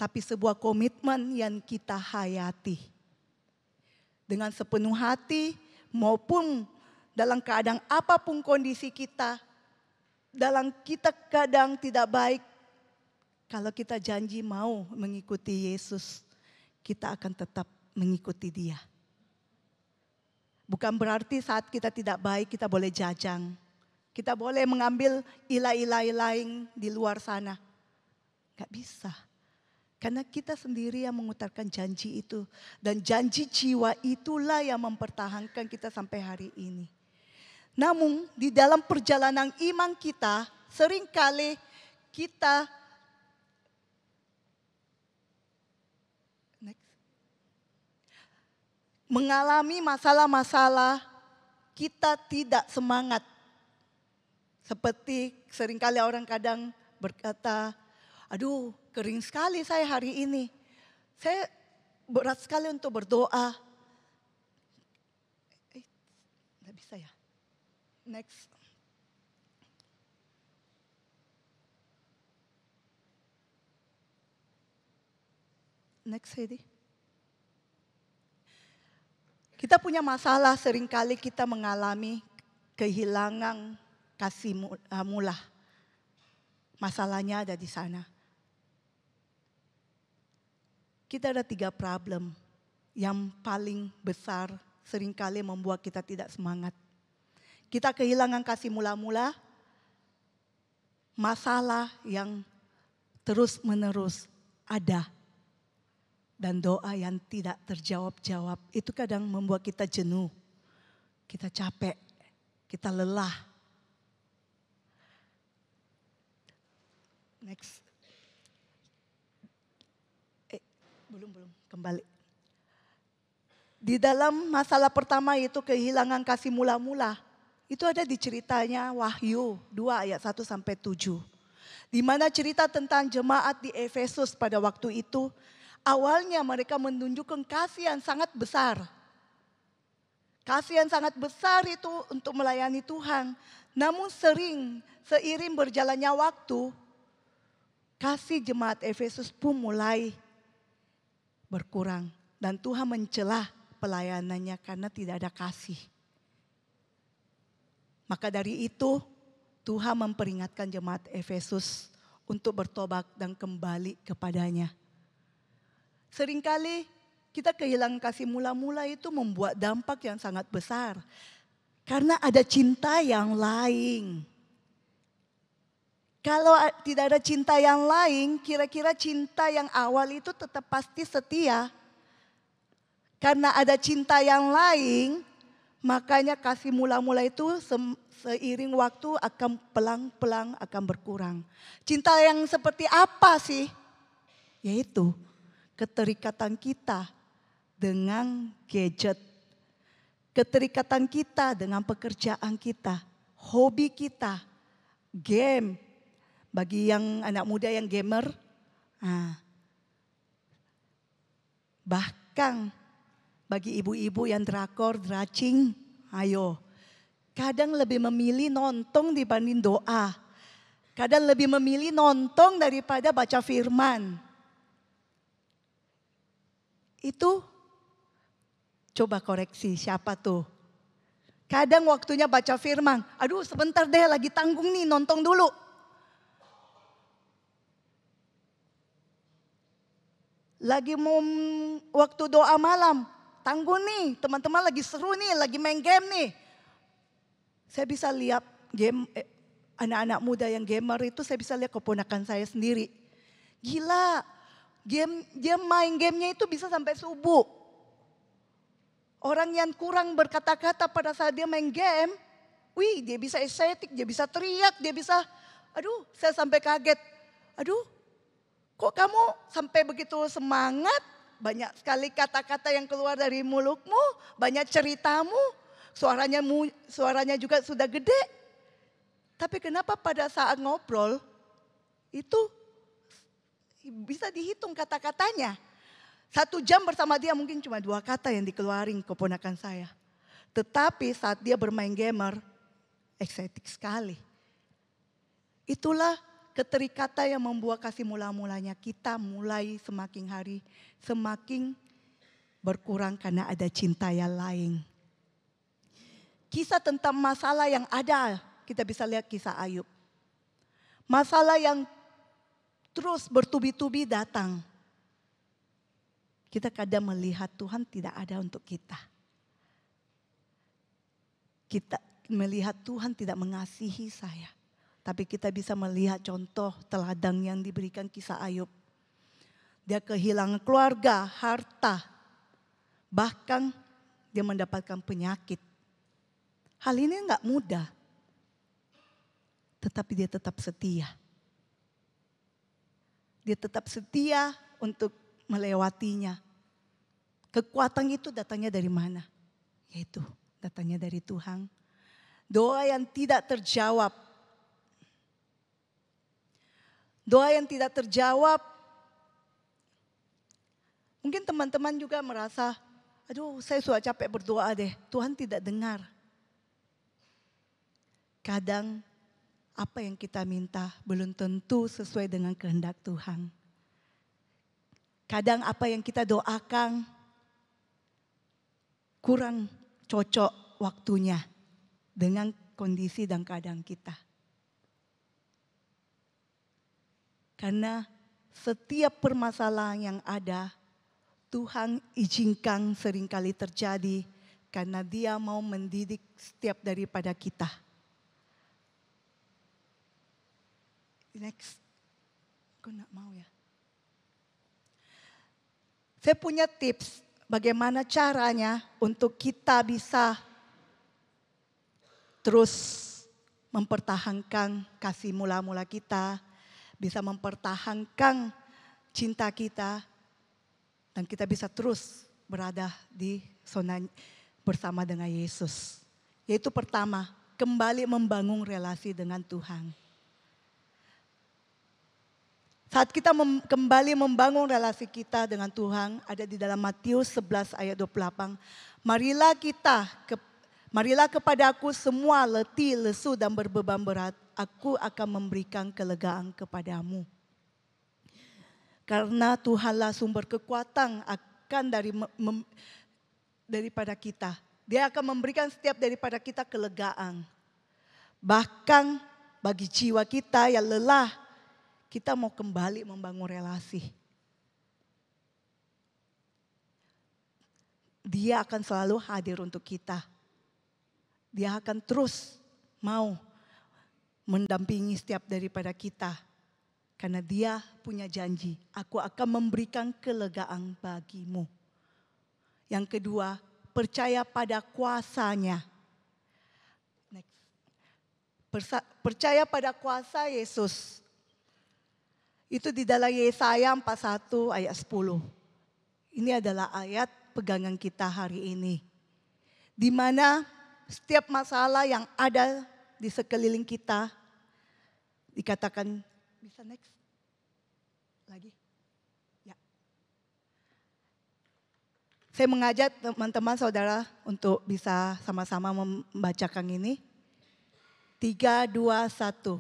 S3: Tapi sebuah komitmen yang kita hayati. Dengan sepenuh hati maupun dalam keadaan apapun kondisi kita. Dalam kita kadang tidak baik. Kalau kita janji mau mengikuti Yesus, kita akan tetap mengikuti Dia. Bukan berarti saat kita tidak baik kita boleh jajang. Kita boleh mengambil ilah-ilah lain di luar sana. Gak bisa. Karena kita sendiri yang mengutarakan janji itu. Dan janji jiwa itulah yang mempertahankan kita sampai hari ini. Namun di dalam perjalanan iman kita, seringkali kita mengalami masalah-masalah, kita tidak semangat. Seperti seringkali orang kadang berkata, aduh kering sekali saya hari ini. Saya berat sekali untuk berdoa. Tidak bisa ya. Next. Next Heidi. Kita punya masalah, seringkali kita mengalami kehilangan kasih mula. Masalahnya ada di sana. Kita ada 3 problem yang paling besar seringkali membuat kita tidak semangat. Kita kehilangan kasih mula-mula, masalah yang terus-menerus ada. Dan doa yang tidak terjawab-jawab itu kadang membuat kita jenuh, kita capek, kita lelah. Next. Belum kembali. Di dalam masalah pertama itu kehilangan kasih mula-mula. Itu ada di ceritanya Wahyu 2 ayat 1 sampai 7. Di mana cerita tentang jemaat di Efesus pada waktu itu. Awalnya mereka menunjukkan kasih yang sangat besar. Kasih yang sangat besar itu untuk melayani Tuhan. Namun seiring berjalannya waktu, kasih jemaat Efesus pun mulai berkurang. Dan Tuhan mencela pelayanannya karena tidak ada kasih. Maka dari itu Tuhan memperingatkan jemaat Efesus untuk bertobat dan kembali kepadanya. Seringkali kita kehilangan kasih mula-mula itu membuat dampak yang sangat besar. Karena ada cinta yang lain. Kalau tidak ada cinta yang lain, kira-kira cinta yang awal itu tetap pasti setia. Karena ada cinta yang lain, makanya kasih mula-mula itu seiring waktu akan pelan-pelan akan berkurang. Cinta yang seperti apa sih? Yaitu keterikatan kita dengan gadget. Keterikatan kita dengan pekerjaan kita. Hobi kita. Game. Bagi yang anak muda yang gamer. Bahkan bagi ibu-ibu yang drakor, dracing. Ayo. Kadang lebih memilih nonton dibanding doa. Kadang lebih memilih nonton daripada baca firman. Itu coba koreksi siapa tuh. Kadang waktunya baca firman. Aduh sebentar deh lagi tanggung nih nonton dulu. Lagi mau waktu doa malam. Tanggung nih teman-teman lagi seru nih lagi main game nih. Saya bisa lihat game anak-anak muda yang gamer itu saya bisa lihat keponakan saya sendiri. Gila. Dia main gamenya itu bisa sampai subuh. Orang yang kurang berkata-kata pada saat dia main game. Wih dia bisa estetik, dia bisa teriak, dia bisa. Aduh saya sampai kaget. Aduh kok kamu sampai begitu semangat. Banyak sekali kata-kata yang keluar dari mulutmu. Banyak ceritamu. Suaranya juga sudah gede. Tapi kenapa pada saat ngobrol itu bisa dihitung kata-katanya. 1 jam bersama dia mungkin cuma 2 kata yang dikeluarin keponakan saya. Tetapi saat dia bermain gamer, estetik sekali. Itulah keterikatan yang membuat kasih mula-mulanya kita mulai semakin hari semakin berkurang karena ada cinta yang lain. Kisah tentang masalah yang ada, kita bisa lihat kisah Ayub. Masalah yang terus bertubi-tubi datang. Kita kadang melihat Tuhan tidak ada untuk kita. Kita melihat Tuhan tidak mengasihi saya. Tapi kita bisa melihat contoh teladan yang diberikan kisah Ayub. Dia kehilangan keluarga, harta. Bahkan dia mendapatkan penyakit. Hal ini enggak mudah. Tetapi dia tetap setia. Dia tetap setia untuk melewatinya. Kekuatan itu datangnya dari mana? Yaitu datangnya dari Tuhan. Doa yang tidak terjawab. Doa yang tidak terjawab. Mungkin teman-teman juga merasa, aduh saya sudah capek berdoa deh. Tuhan tidak dengar. Kadang apa yang kita minta belum tentu sesuai dengan kehendak Tuhan. Kadang apa yang kita doakan kurang cocok waktunya dengan kondisi dan keadaan kita. Karena setiap permasalahan yang ada, Tuhan izinkan seringkali terjadi karena Dia mau mendidik setiap daripada kita. Next, aku nggak mau ya. Saya punya tips bagaimana caranya untuk kita bisa terus mempertahankan kasih mula-mula kita, bisa mempertahankan cinta kita, dan kita bisa terus berada di bersama dengan Yesus. Yaitu pertama, kembali membangun relasi dengan Tuhan. Saat kita kembali membangun relasi kita dengan Tuhan, ada di dalam Matius 11 ayat 28. Marilah kepadaku semua letih, lesu dan berbeban berat, aku akan memberikan kelegaan kepadamu. Karena Tuhanlah sumber kekuatan akan daripada kita. Dia akan memberikan setiap daripada kita kelegaan. Bahkan bagi jiwa kita yang lelah, kita mau kembali membangun relasi. Dia akan selalu hadir untuk kita. Dia akan terus mau mendampingi setiap daripada kita. Karena dia punya janji, aku akan memberikan kelegaan bagimu. Yang kedua, percaya pada kuasanya. Next. Percaya pada kuasa Yesus. Itu di dalam Yesaya 41 ayat 10. Ini adalah ayat pegangan kita hari ini. Di mana setiap masalah yang ada di sekeliling kita dikatakan, bisa next lagi? Ya. Saya mengajak teman-teman saudara untuk bisa sama-sama membacakan ini. 3, 2, 1.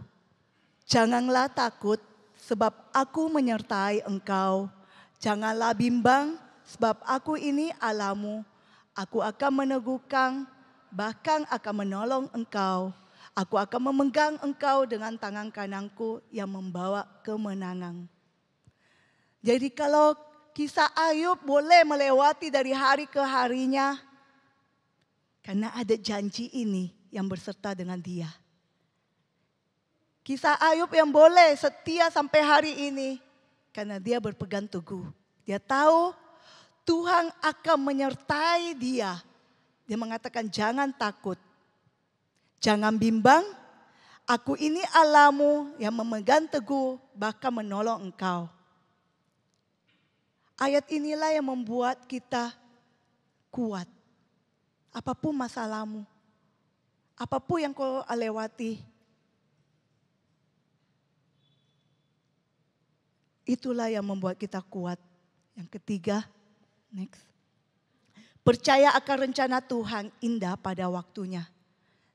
S3: Janganlah takut sebab aku menyertai engkau. Janganlah bimbang sebab aku ini Allahmu. Aku akan meneguhkan, bahkan akan menolong engkau. Aku akan memegang engkau dengan tangan kananku yang membawa kemenangan. Jadi kalau kisah Ayub boleh melewati dari hari ke harinya, karena ada janji ini yang berserta dengan dia. Kisah Ayub yang boleh setia sampai hari ini, karena dia berpegang teguh. Dia tahu Tuhan akan menyertai dia. Dia mengatakan jangan takut. Jangan bimbang, aku ini Allahmu yang memegang teguh bahkan menolong engkau. Ayat inilah yang membuat kita kuat. Apapun masalahmu, apapun yang kau lewati, itulah yang membuat kita kuat. Yang ketiga, next. Percaya akan rencana Tuhan indah pada waktunya.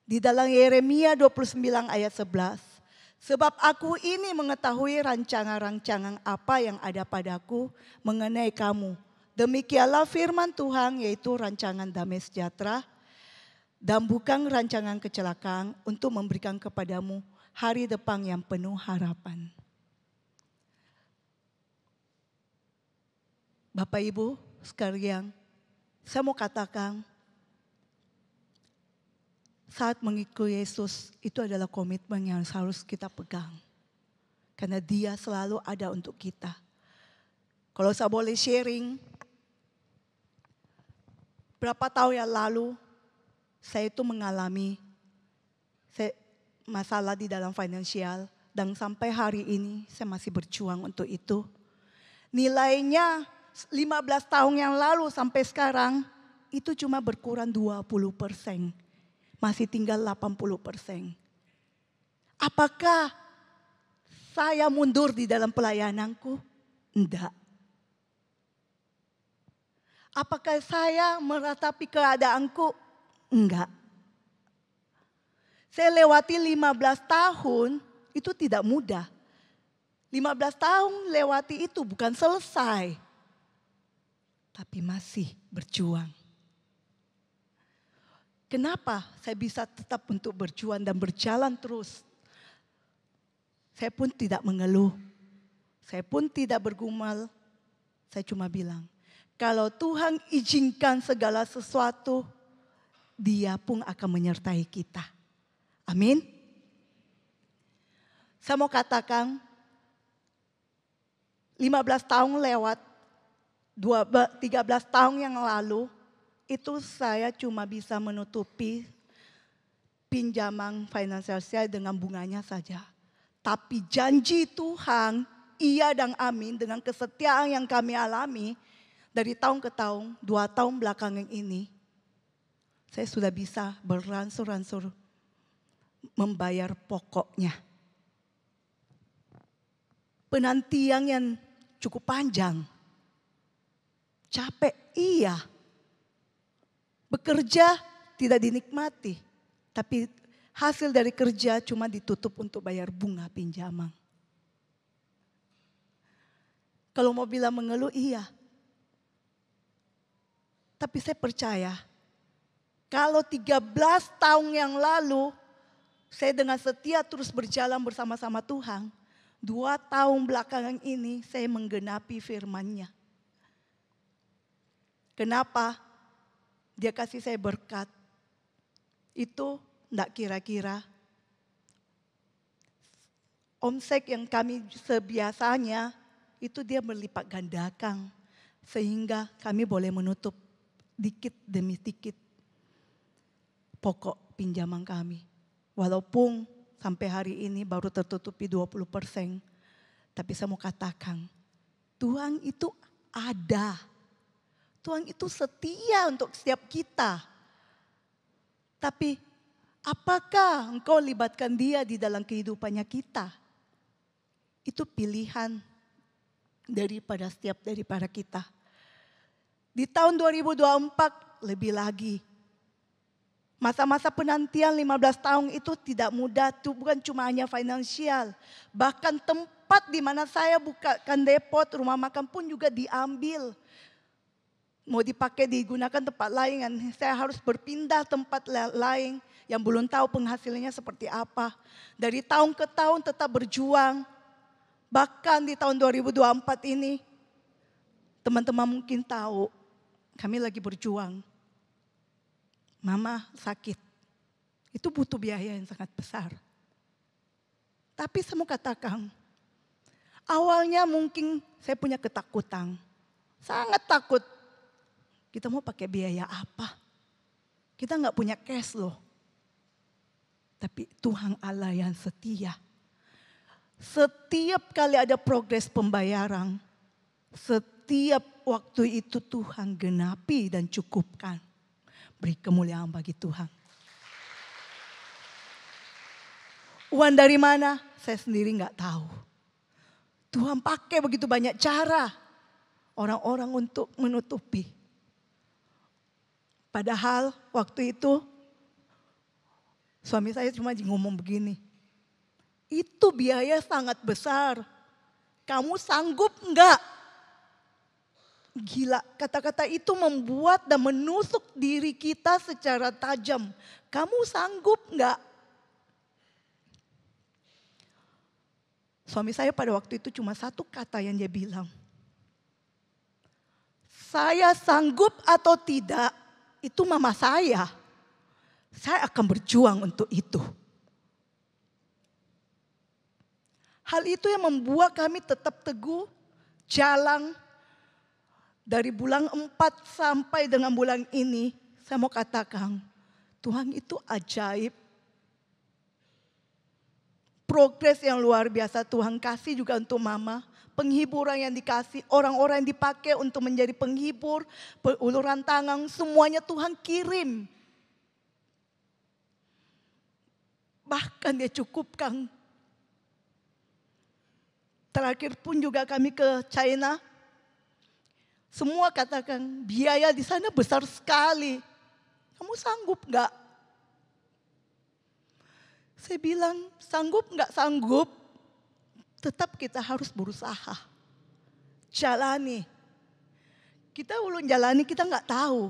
S3: Di dalam Yeremia 29 ayat 11. Sebab aku ini mengetahui rancangan-rancangan apa yang ada padaku mengenai kamu. Demikianlah firman Tuhan, yaitu rancangan damai sejahtera dan bukan rancangan kecelakaan, untuk memberikan kepadamu hari depan yang penuh harapan. Bapak Ibu sekalian, saya mau katakan, saat mengikuti Yesus itu adalah komitmen yang harus kita pegang. Karena dia selalu ada untuk kita. Kalau saya boleh sharing, berapa tahun yang lalu saya itu mengalami masalah di dalam finansial. Dan sampai hari ini saya masih berjuang untuk itu. Nilainya 15 tahun yang lalu sampai sekarang itu cuma berkurang 20%. Masih tinggal 80%. Apakah saya mundur di dalam pelayananku? Enggak. Apakah saya meratapi keadaanku? Enggak. Saya lewati 15 tahun, itu tidak mudah. 15 tahun lewati itu bukan selesai. Tapi masih berjuang. Kenapa saya bisa tetap untuk berjuang dan berjalan terus? Saya pun tidak mengeluh. Saya pun tidak bergumul. Saya cuma bilang, kalau Tuhan izinkan segala sesuatu, dia pun akan menyertai kita. Amin. Saya mau katakan, 15 tahun lewat, 13 tahun yang lalu, itu saya cuma bisa menutupi pinjaman finansial saya dengan bunganya saja. Tapi janji Tuhan, iya dan amin, dengan kesetiaan yang kami alami, Dari tahun ke tahun, 2 tahun belakangan ini, saya sudah bisa beransur-ansur membayar pokoknya. Penantian yang cukup panjang. Capek, iya. Bekerja tidak dinikmati, tapi hasil dari kerja cuma ditutup untuk bayar bunga pinjaman. Kalau mau bilang mengeluh, iya. Tapi saya percaya, kalau 13 tahun yang lalu, saya dengan setia terus berjalan bersama-sama Tuhan, 2 tahun belakangan ini saya menggenapi firman-Nya. Kenapa? Dia kasih saya berkat. Itu enggak kira-kira. Omset yang kami sebiasanya, itu dia berlipat gandakan. Sehingga kami boleh menutup dikit demi dikit pokok pinjaman kami. Walaupun sampai hari ini baru tertutupi 20%. Tapi saya mau katakan, Tuhan itu ada. Tuhan itu setia untuk setiap kita. Tapi apakah engkau libatkan dia di dalam kehidupannya kita? Itu pilihan daripada kita. Di tahun 2024 lebih lagi. Masa-masa penantian 15 tahun itu tidak mudah, itu bukan cuma hanya finansial. Bahkan tempat di mana saya bukakan depot, rumah makan pun juga diambil. Mau dipakai digunakan tempat lain, saya harus berpindah tempat lain yang belum tahu penghasilannya seperti apa. Dari tahun ke tahun tetap berjuang. Bahkan di tahun 2024 ini, teman-teman mungkin tahu, kami lagi berjuang. Mama sakit, itu butuh biaya yang sangat besar. Tapi saya mau katakan, awalnya mungkin saya punya ketakutan. Sangat takut, kita mau pakai biaya apa? Kita nggak punya cash loh. Tapi Tuhan Allah yang setia. Setiap kali ada progres pembayaran, setiap waktu itu Tuhan genapi dan cukupkan. Beri kemuliaan bagi Tuhan. Uang dari mana? Saya sendiri nggak tahu. Tuhan pakai begitu banyak cara orang-orang untuk menutupi. Padahal waktu itu suami saya cuma ngomong begini. Itu biaya sangat besar. Kamu sanggup enggak? Gila, kata-kata itu membuat dan menusuk diri kita secara tajam. Kamu sanggup enggak? Suami saya pada waktu itu cuma satu kata yang dia bilang. Saya sanggup atau tidak, itu mama saya. Saya akan berjuang untuk itu. Hal itu yang membuat kami tetap teguh jalan. Dari bulan 4 sampai dengan bulan ini, saya mau katakan, Tuhan itu ajaib. Progres yang luar biasa Tuhan kasih juga untuk mama. Penghiburan yang dikasih, orang-orang yang dipakai untuk menjadi penghibur, uluran tangan, semuanya Tuhan kirim. Bahkan dia cukupkan. Terakhir pun juga kami ke China. Semua katakan biaya di sana besar sekali. Kamu sanggup enggak? Saya bilang sanggup enggak sanggup. Tetap kita harus berusaha. Jalani. Kita belum jalani kita enggak tahu.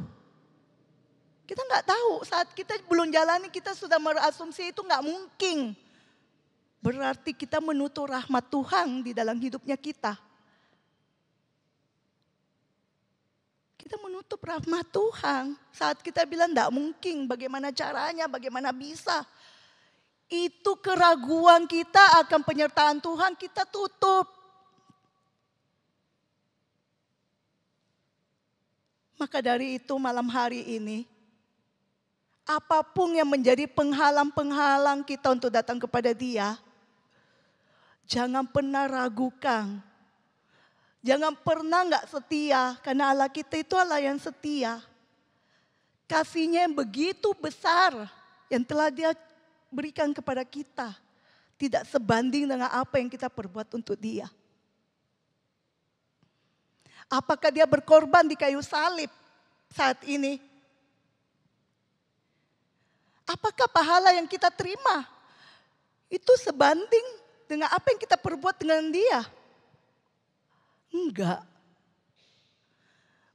S3: Kita enggak tahu saat kita belum jalani kita sudah berasumsi itu enggak mungkin. Berarti kita menutup rahmat Tuhan di dalam hidupnya kita. Kita menutup rahmat Tuhan. Saat kita bilang tidak mungkin, bagaimana caranya, bagaimana bisa. Itu keraguan kita akan penyertaan Tuhan kita tutup. Maka dari itu malam hari ini, apapun yang menjadi penghalang-penghalang kita untuk datang kepada Dia, jangan pernah ragukan. Jangan pernah nggak setia, karena Allah kita itu Allah yang setia. Kasihnya yang begitu besar yang telah Dia berikan kepada kita. Tidak sebanding dengan apa yang kita perbuat untuk Dia. Apakah Dia berkorban di kayu salib saat ini? Apakah pahala yang kita terima itu sebanding dengan apa yang kita perbuat dengan Dia? Enggak.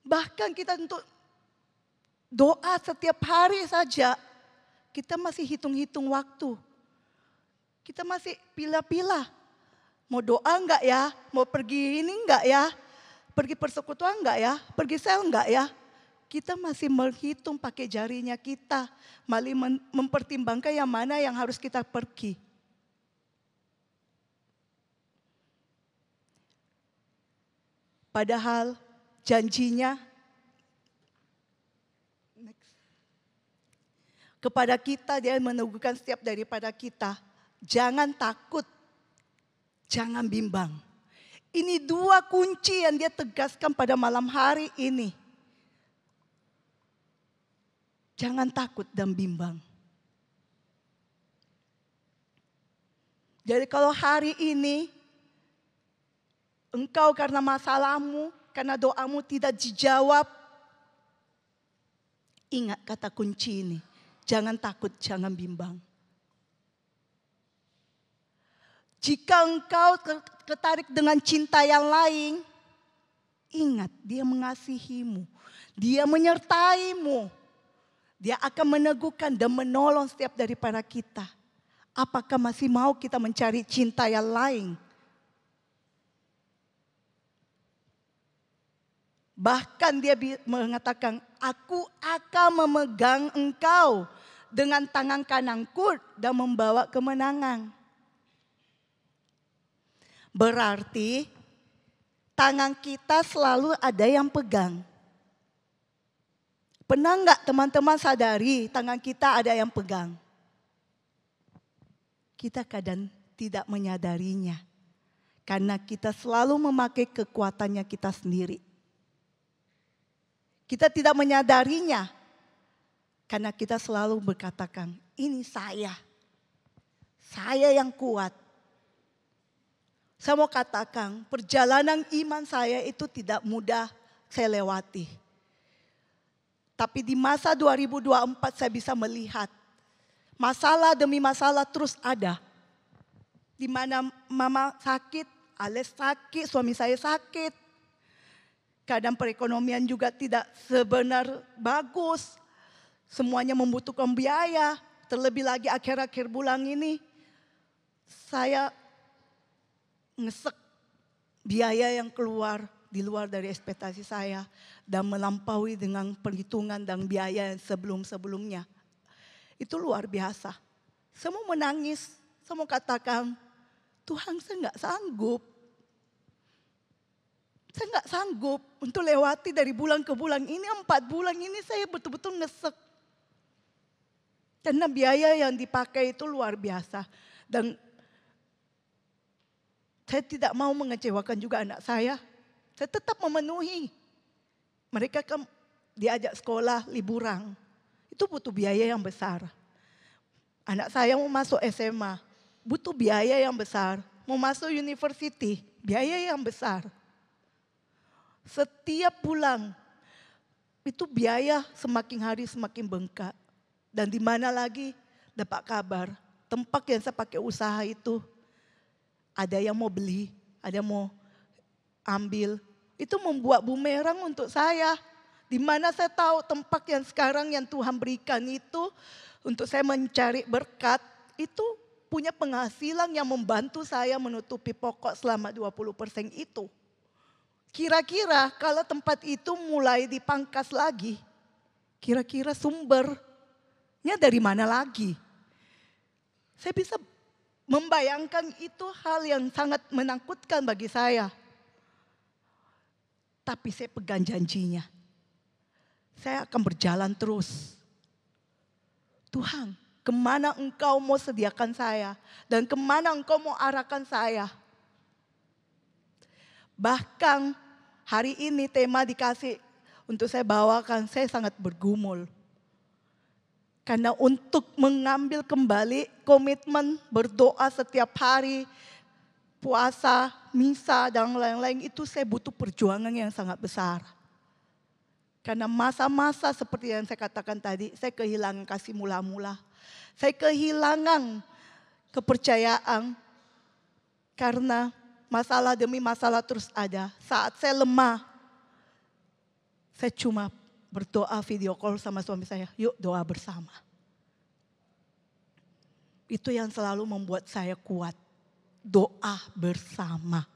S3: Bahkan kita untuk doa setiap hari saja, kita masih hitung-hitung waktu. Kita masih pilih-pilih. Mau doa enggak ya? Mau pergi ini enggak ya? Pergi persekutuan enggak ya? Pergi sel enggak ya? Kita masih menghitung pakai jarinya kita. Malah mempertimbangkan yang mana yang harus kita pergi. Padahal janjinya kepada kita, Dia meneguhkan setiap daripada kita. Jangan takut, jangan bimbang. Ini dua kunci yang Dia tegaskan pada malam hari ini. Jangan takut dan bimbang. Jadi kalau hari ini engkau karena masalahmu, karena doamu tidak dijawab, ingat kata kunci ini. Jangan takut, jangan bimbang. Jika engkau tertarik dengan cinta yang lain, ingat Dia mengasihimu. Dia menyertaimu. Dia akan meneguhkan dan menolong setiap daripada kita. Apakah masih mau kita mencari cinta yang lain? Bahkan Dia mengatakan, aku akan memegang engkau dengan tangan kananku dan membawa kemenangan. Berarti tangan kita selalu ada yang pegang. Pernah enggak teman-teman sadari tangan kita ada yang pegang? Kita kadang tidak menyadarinya. Karena kita selalu memakai kekuatannya kita sendiri. Kita tidak menyadarinya karena kita selalu berkatakan, ini saya yang kuat. Saya mau katakan, perjalanan iman saya itu tidak mudah saya lewati. Tapi di masa 2024 saya bisa melihat masalah demi masalah terus ada. Di mana mama sakit, Alex sakit, suami saya sakit. Kadang perekonomian juga tidak sebenar bagus. Semuanya membutuhkan biaya. Terlebih lagi akhir-akhir bulan ini. Saya ngesek biaya yang keluar di luar dari ekspektasi saya. Dan melampaui dengan perhitungan dan biaya yang sebelum-sebelumnya. Itu luar biasa. Saya mau menangis. Saya mau katakan, Tuhan saya nggak sanggup. Saya nggak sanggup untuk lewati dari bulan ke bulan ini, 4 bulan ini saya betul-betul ngesek. Karena biaya yang dipakai itu luar biasa. Dan saya tidak mau mengecewakan juga anak saya. Saya tetap memenuhi. Mereka kan diajak sekolah liburan. Itu butuh biaya yang besar. Anak saya mau masuk SMA, butuh biaya yang besar. Mau masuk university, biaya yang besar. Setiap bulan itu biaya semakin hari semakin bengkak. Dan di mana lagi dapat kabar tempat yang saya pakai usaha itu ada yang mau beli, ada yang mau ambil. Itu membuat bumerang untuk saya. Di mana saya tahu tempat yang sekarang yang Tuhan berikan itu untuk saya mencari berkat itu punya penghasilan yang membantu saya menutupi pokok selama 20% itu. Kira-kira kalau tempat itu mulai dipangkas lagi, kira-kira sumbernya dari mana lagi? Saya bisa membayangkan itu hal yang sangat menakutkan bagi saya. Tapi saya pegang janjinya. Saya akan berjalan terus. Tuhan, kemana Engkau mau sediakan saya? Dan kemana Engkau mau arahkan saya? Bahkan hari ini tema dikasih untuk saya bawakan, saya sangat bergumul. Karena untuk mengambil kembali komitmen berdoa setiap hari, puasa, misa, dan lain-lain itu saya butuh perjuangan yang sangat besar. Karena masa-masa seperti yang saya katakan tadi, saya kehilangan kasih mula-mula. Saya kehilangan kepercayaan karena masalah demi masalah terus ada. Saat saya lemah, saya cuma berdoa video call sama suami saya, yuk doa bersama. Itu yang selalu membuat saya kuat, doa bersama.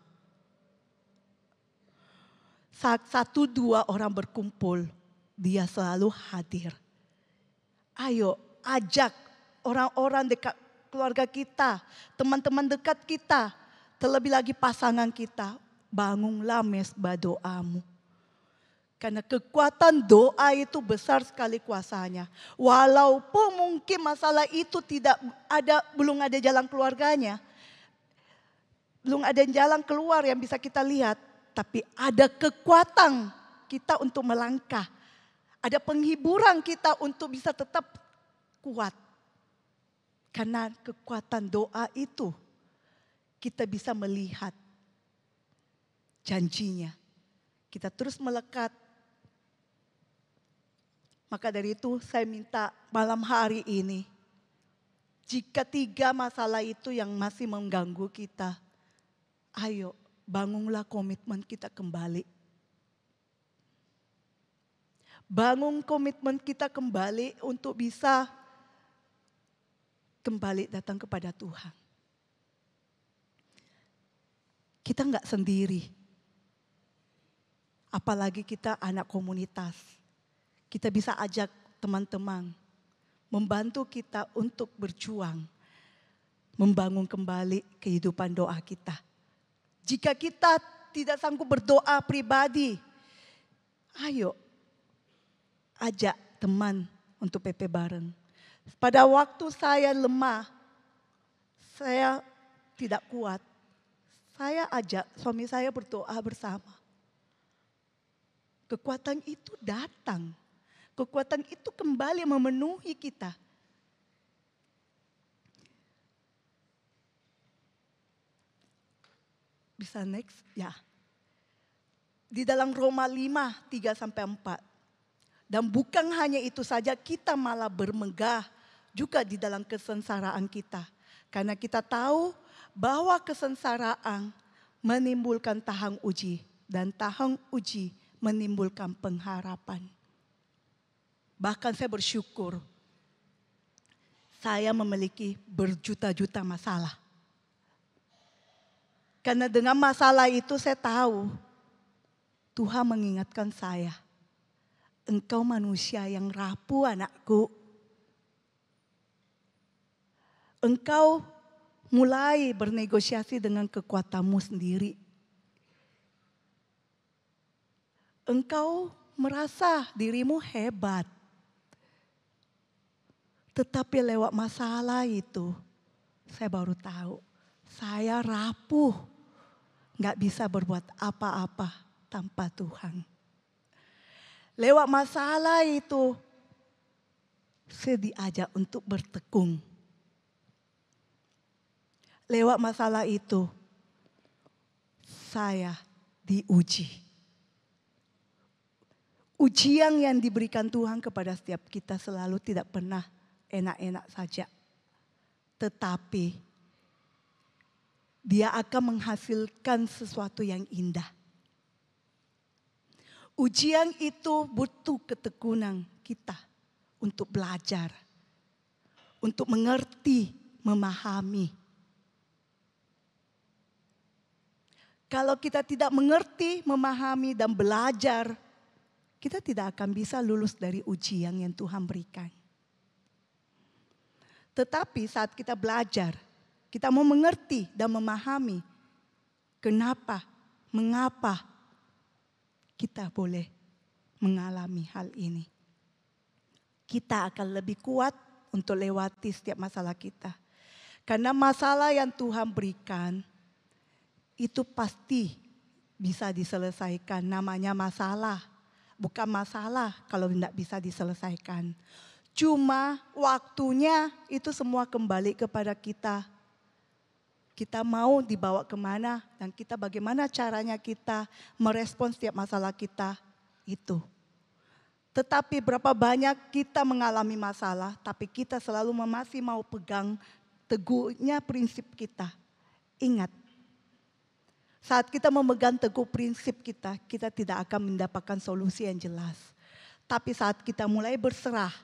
S3: Saat 1-2 orang berkumpul, dia selalu hadir. Ayo ajak orang-orang dekat keluarga kita, teman-teman dekat kita, terlebih lagi pasangan kita, bangunlah mezbah doamu. Karena kekuatan doa itu besar sekali kuasanya. Walaupun mungkin masalah itu belum ada jalan keluarganya, belum ada jalan keluar yang bisa kita lihat, tapi ada kekuatan kita untuk melangkah. Ada penghiburan kita untuk bisa tetap kuat. Karena kekuatan doa itu kita bisa melihat janjinya. Kita terus melekat. Maka dari itu saya minta malam hari ini, jika 3 masalah itu yang masih mengganggu kita, ayo bangunlah komitmen kita kembali. Bangun komitmen kita kembali untuk bisa kembali datang kepada Tuhan. Kita enggak sendiri. Apalagi kita anak komunitas. Kita bisa ajak teman-teman membantu kita untuk berjuang. Membangun kembali kehidupan doa kita. Jika kita tidak sanggup berdoa pribadi, ayo ajak teman untuk PP bareng. Pada waktu saya lemah, saya tidak kuat, saya ajak suami saya berdoa bersama. Kekuatan itu datang. Kekuatan itu kembali memenuhi kita. Bisa next? Ya. Di dalam Roma 5, 3-4. Dan bukan hanya itu saja, kita malah bermegah juga di dalam kesengsaraan kita. Karena kita tahu bahwa kesengsaraan menimbulkan tahang uji. Dan tahang uji menimbulkan pengharapan. Bahkan saya bersyukur, saya memiliki berjuta-juta masalah. Karena dengan masalah itu saya tahu, Tuhan mengingatkan saya, engkau manusia yang rapuh anakku. Engkau mulai bernegosiasi dengan kekuatanmu sendiri. Engkau merasa dirimu hebat. Tetapi lewat masalah itu, saya baru tahu, saya rapuh. Gak bisa berbuat apa-apa tanpa Tuhan. Lewat masalah itu, saya diajak untuk bertekun. Lewat masalah itu, saya diuji. Ujian yang diberikan Tuhan kepada setiap kita selalu tidak pernah enak-enak saja. Tetapi dia akan menghasilkan sesuatu yang indah. Ujian itu butuh ketekunan kita untuk belajar. Untuk mengerti, memahami. Kalau kita tidak mengerti, memahami dan belajar, kita tidak akan bisa lulus dari ujian yang Tuhan berikan. Tetapi saat kita belajar, kita mau mengerti dan memahami kenapa, mengapa kita boleh mengalami hal ini. Kita akan lebih kuat untuk lewati setiap masalah kita. Karena masalah yang Tuhan berikan itu pasti bisa diselesaikan. Namanya masalah. Bukan masalah kalau tidak bisa diselesaikan. Cuma waktunya itu semua kembali kepada kita. Kita mau dibawa kemana dan kita bagaimana caranya kita merespons setiap masalah kita itu. Tetapi berapa banyak kita mengalami masalah, tapi kita selalu masih mau pegang teguhnya prinsip kita. Ingat, saat kita memegang teguh prinsip kita, kita tidak akan mendapatkan solusi yang jelas. Tapi saat kita mulai berserah,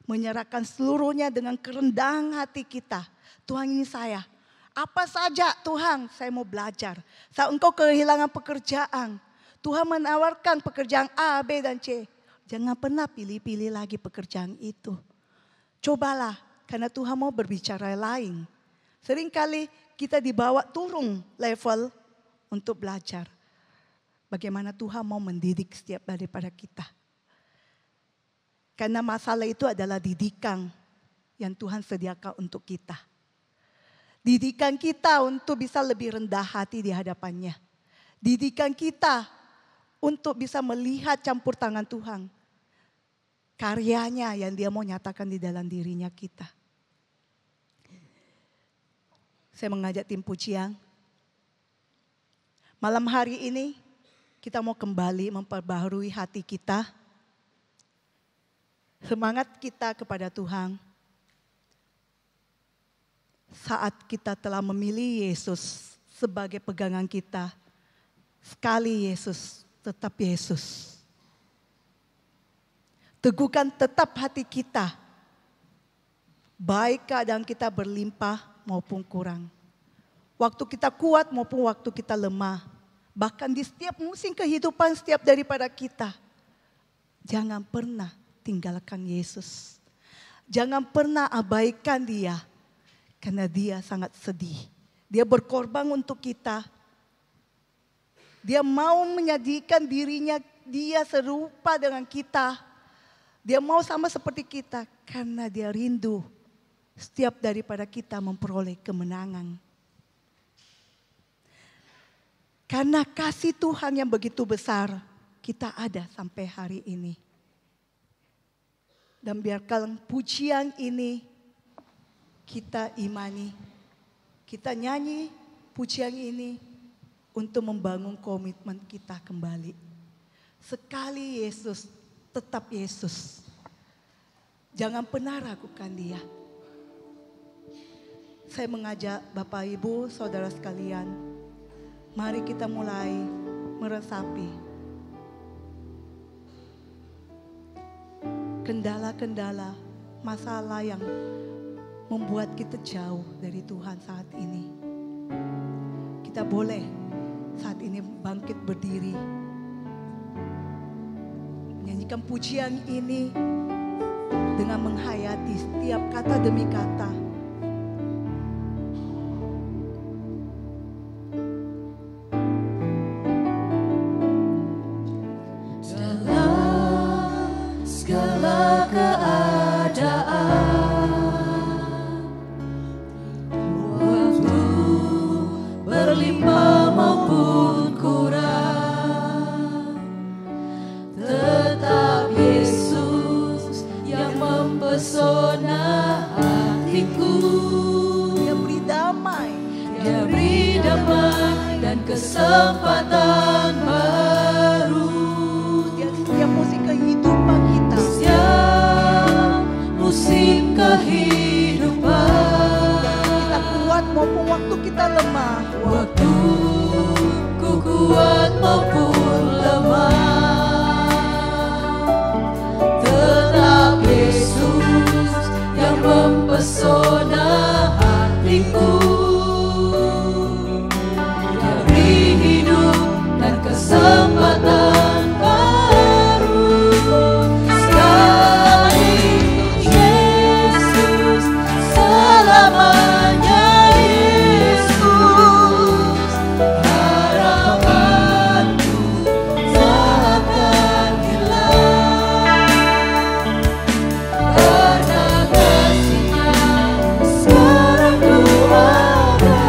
S3: menyerahkan seluruhnya dengan kerendahan hati kita. Tuhan, ini saya. Apa saja Tuhan, saya mau belajar. Saat engkau kehilangan pekerjaan, Tuhan menawarkan pekerjaan A, B, dan C. Jangan pernah pilih-pilih lagi pekerjaan itu. Cobalah, karena Tuhan mau berbicara lain. Seringkali kita dibawa turun level untuk belajar. Bagaimana Tuhan mau mendidik setiap daripada kita. Karena masalah itu adalah didikan yang Tuhan sediakan untuk kita. Didikan kita untuk bisa lebih rendah hati di hadapannya. Didikan kita untuk bisa melihat campur tangan Tuhan. Karyanya yang dia mau nyatakan di dalam dirinya kita. Saya mengajak tim pujian. Malam hari ini kita mau kembali memperbaharui hati kita. Semangat kita kepada Tuhan. Saat kita telah memilih Yesus sebagai pegangan kita, sekali Yesus, tetap Yesus. Teguhkan tetap hati kita, baik keadaan kita berlimpah maupun kurang. Waktu kita kuat maupun waktu kita lemah, bahkan di setiap musim kehidupan setiap daripada kita. Jangan pernah tinggalkan Yesus. Jangan pernah abaikan dia. Karena dia sangat sedih. Dia berkorban untuk kita. Dia mau menjadikan dirinya dia serupa dengan kita. Dia mau sama seperti kita. Karena dia rindu setiap daripada kita memperoleh kemenangan. Karena kasih Tuhan yang begitu besar, kita ada sampai hari ini. Dan biarkan pujian ini kita imani, kita nyanyi pujian ini untuk membangun komitmen kita kembali. Sekali Yesus, tetap Yesus. Jangan pernah ragukan dia. Saya mengajak Bapak Ibu, Saudara sekalian, mari kita mulai meresapi kendala-kendala, masalah yang membuat kita jauh dari Tuhan saat ini. Kita boleh saat ini bangkit berdiri. Menyanyikan pujian ini dengan menghayati setiap kata demi kata.
S5: Dalam segala keadaan, berlimpah maupun kurang, tetap Yesus yang mempesona hatiku.
S3: Dia beri damai,
S5: Dia beri damai dan kesempatan baru.
S3: dia setiap musim kehidupan kita.
S5: Setiap musim kehidupan,
S3: Kita kuat maupun waktu kita lemah.
S5: waktu ku kuat maupun lemah, tetap Yesus yang mempesona hatiku. Dia beri hidup dan kesempatan baru. Sekali Yesus, selamanya Yesus, harapanku takkan hilang. Karena kasih-Nya sekarang ku ada.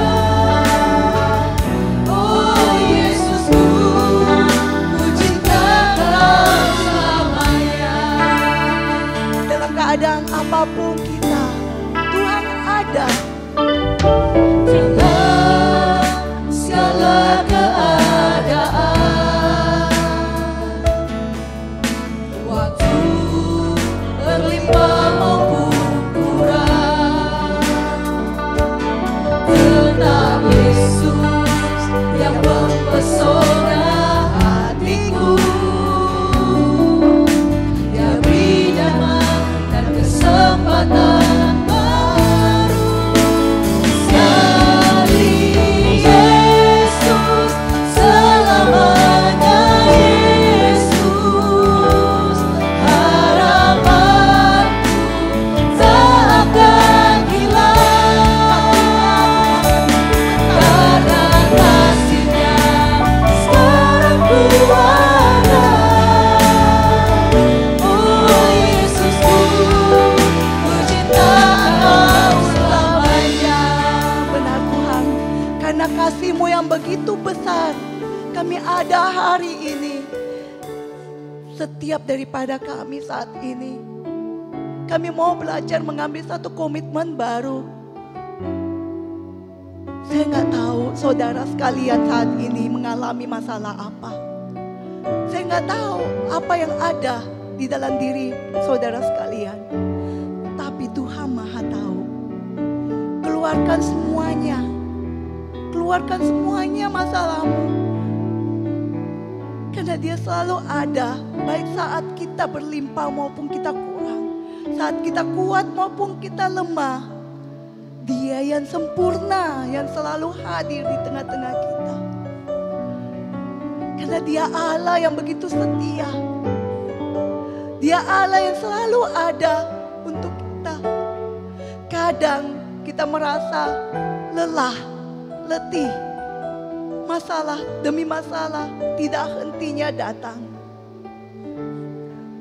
S5: Oh Yesus, ku
S3: karena kasih-Mu yang begitu besar, kami ada hari ini. Setiap daripada kami saat ini, kami mau belajar mengambil satu komitmen baru. Saya nggak tahu saudara sekalian saat ini mengalami masalah apa. Saya nggak tahu apa yang ada di dalam diri saudara sekalian. Tapi Tuhan Maha tahu. Keluarkan semuanya. Keluarkan semuanya masalahmu. Karena Dia selalu ada, baik saat kita berlimpah maupun kita kurang. Saat kita kuat maupun kita lemah. Dia yang sempurna, yang selalu hadir di tengah-tengah kita. Karena Dia Allah yang begitu setia. Dia Allah yang selalu ada untuk kita. Kadang kita merasa lelah, letih. Masalah demi masalah tidak hentinya datang.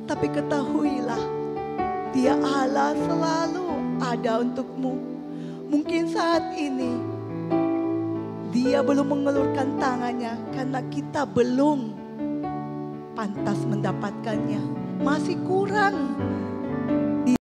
S3: Tapi ketahuilah, Dia Allah selalu ada untukmu. Mungkin saat ini Dia belum mengelurkan tangannya karena kita belum pantas mendapatkannya. Masih kurang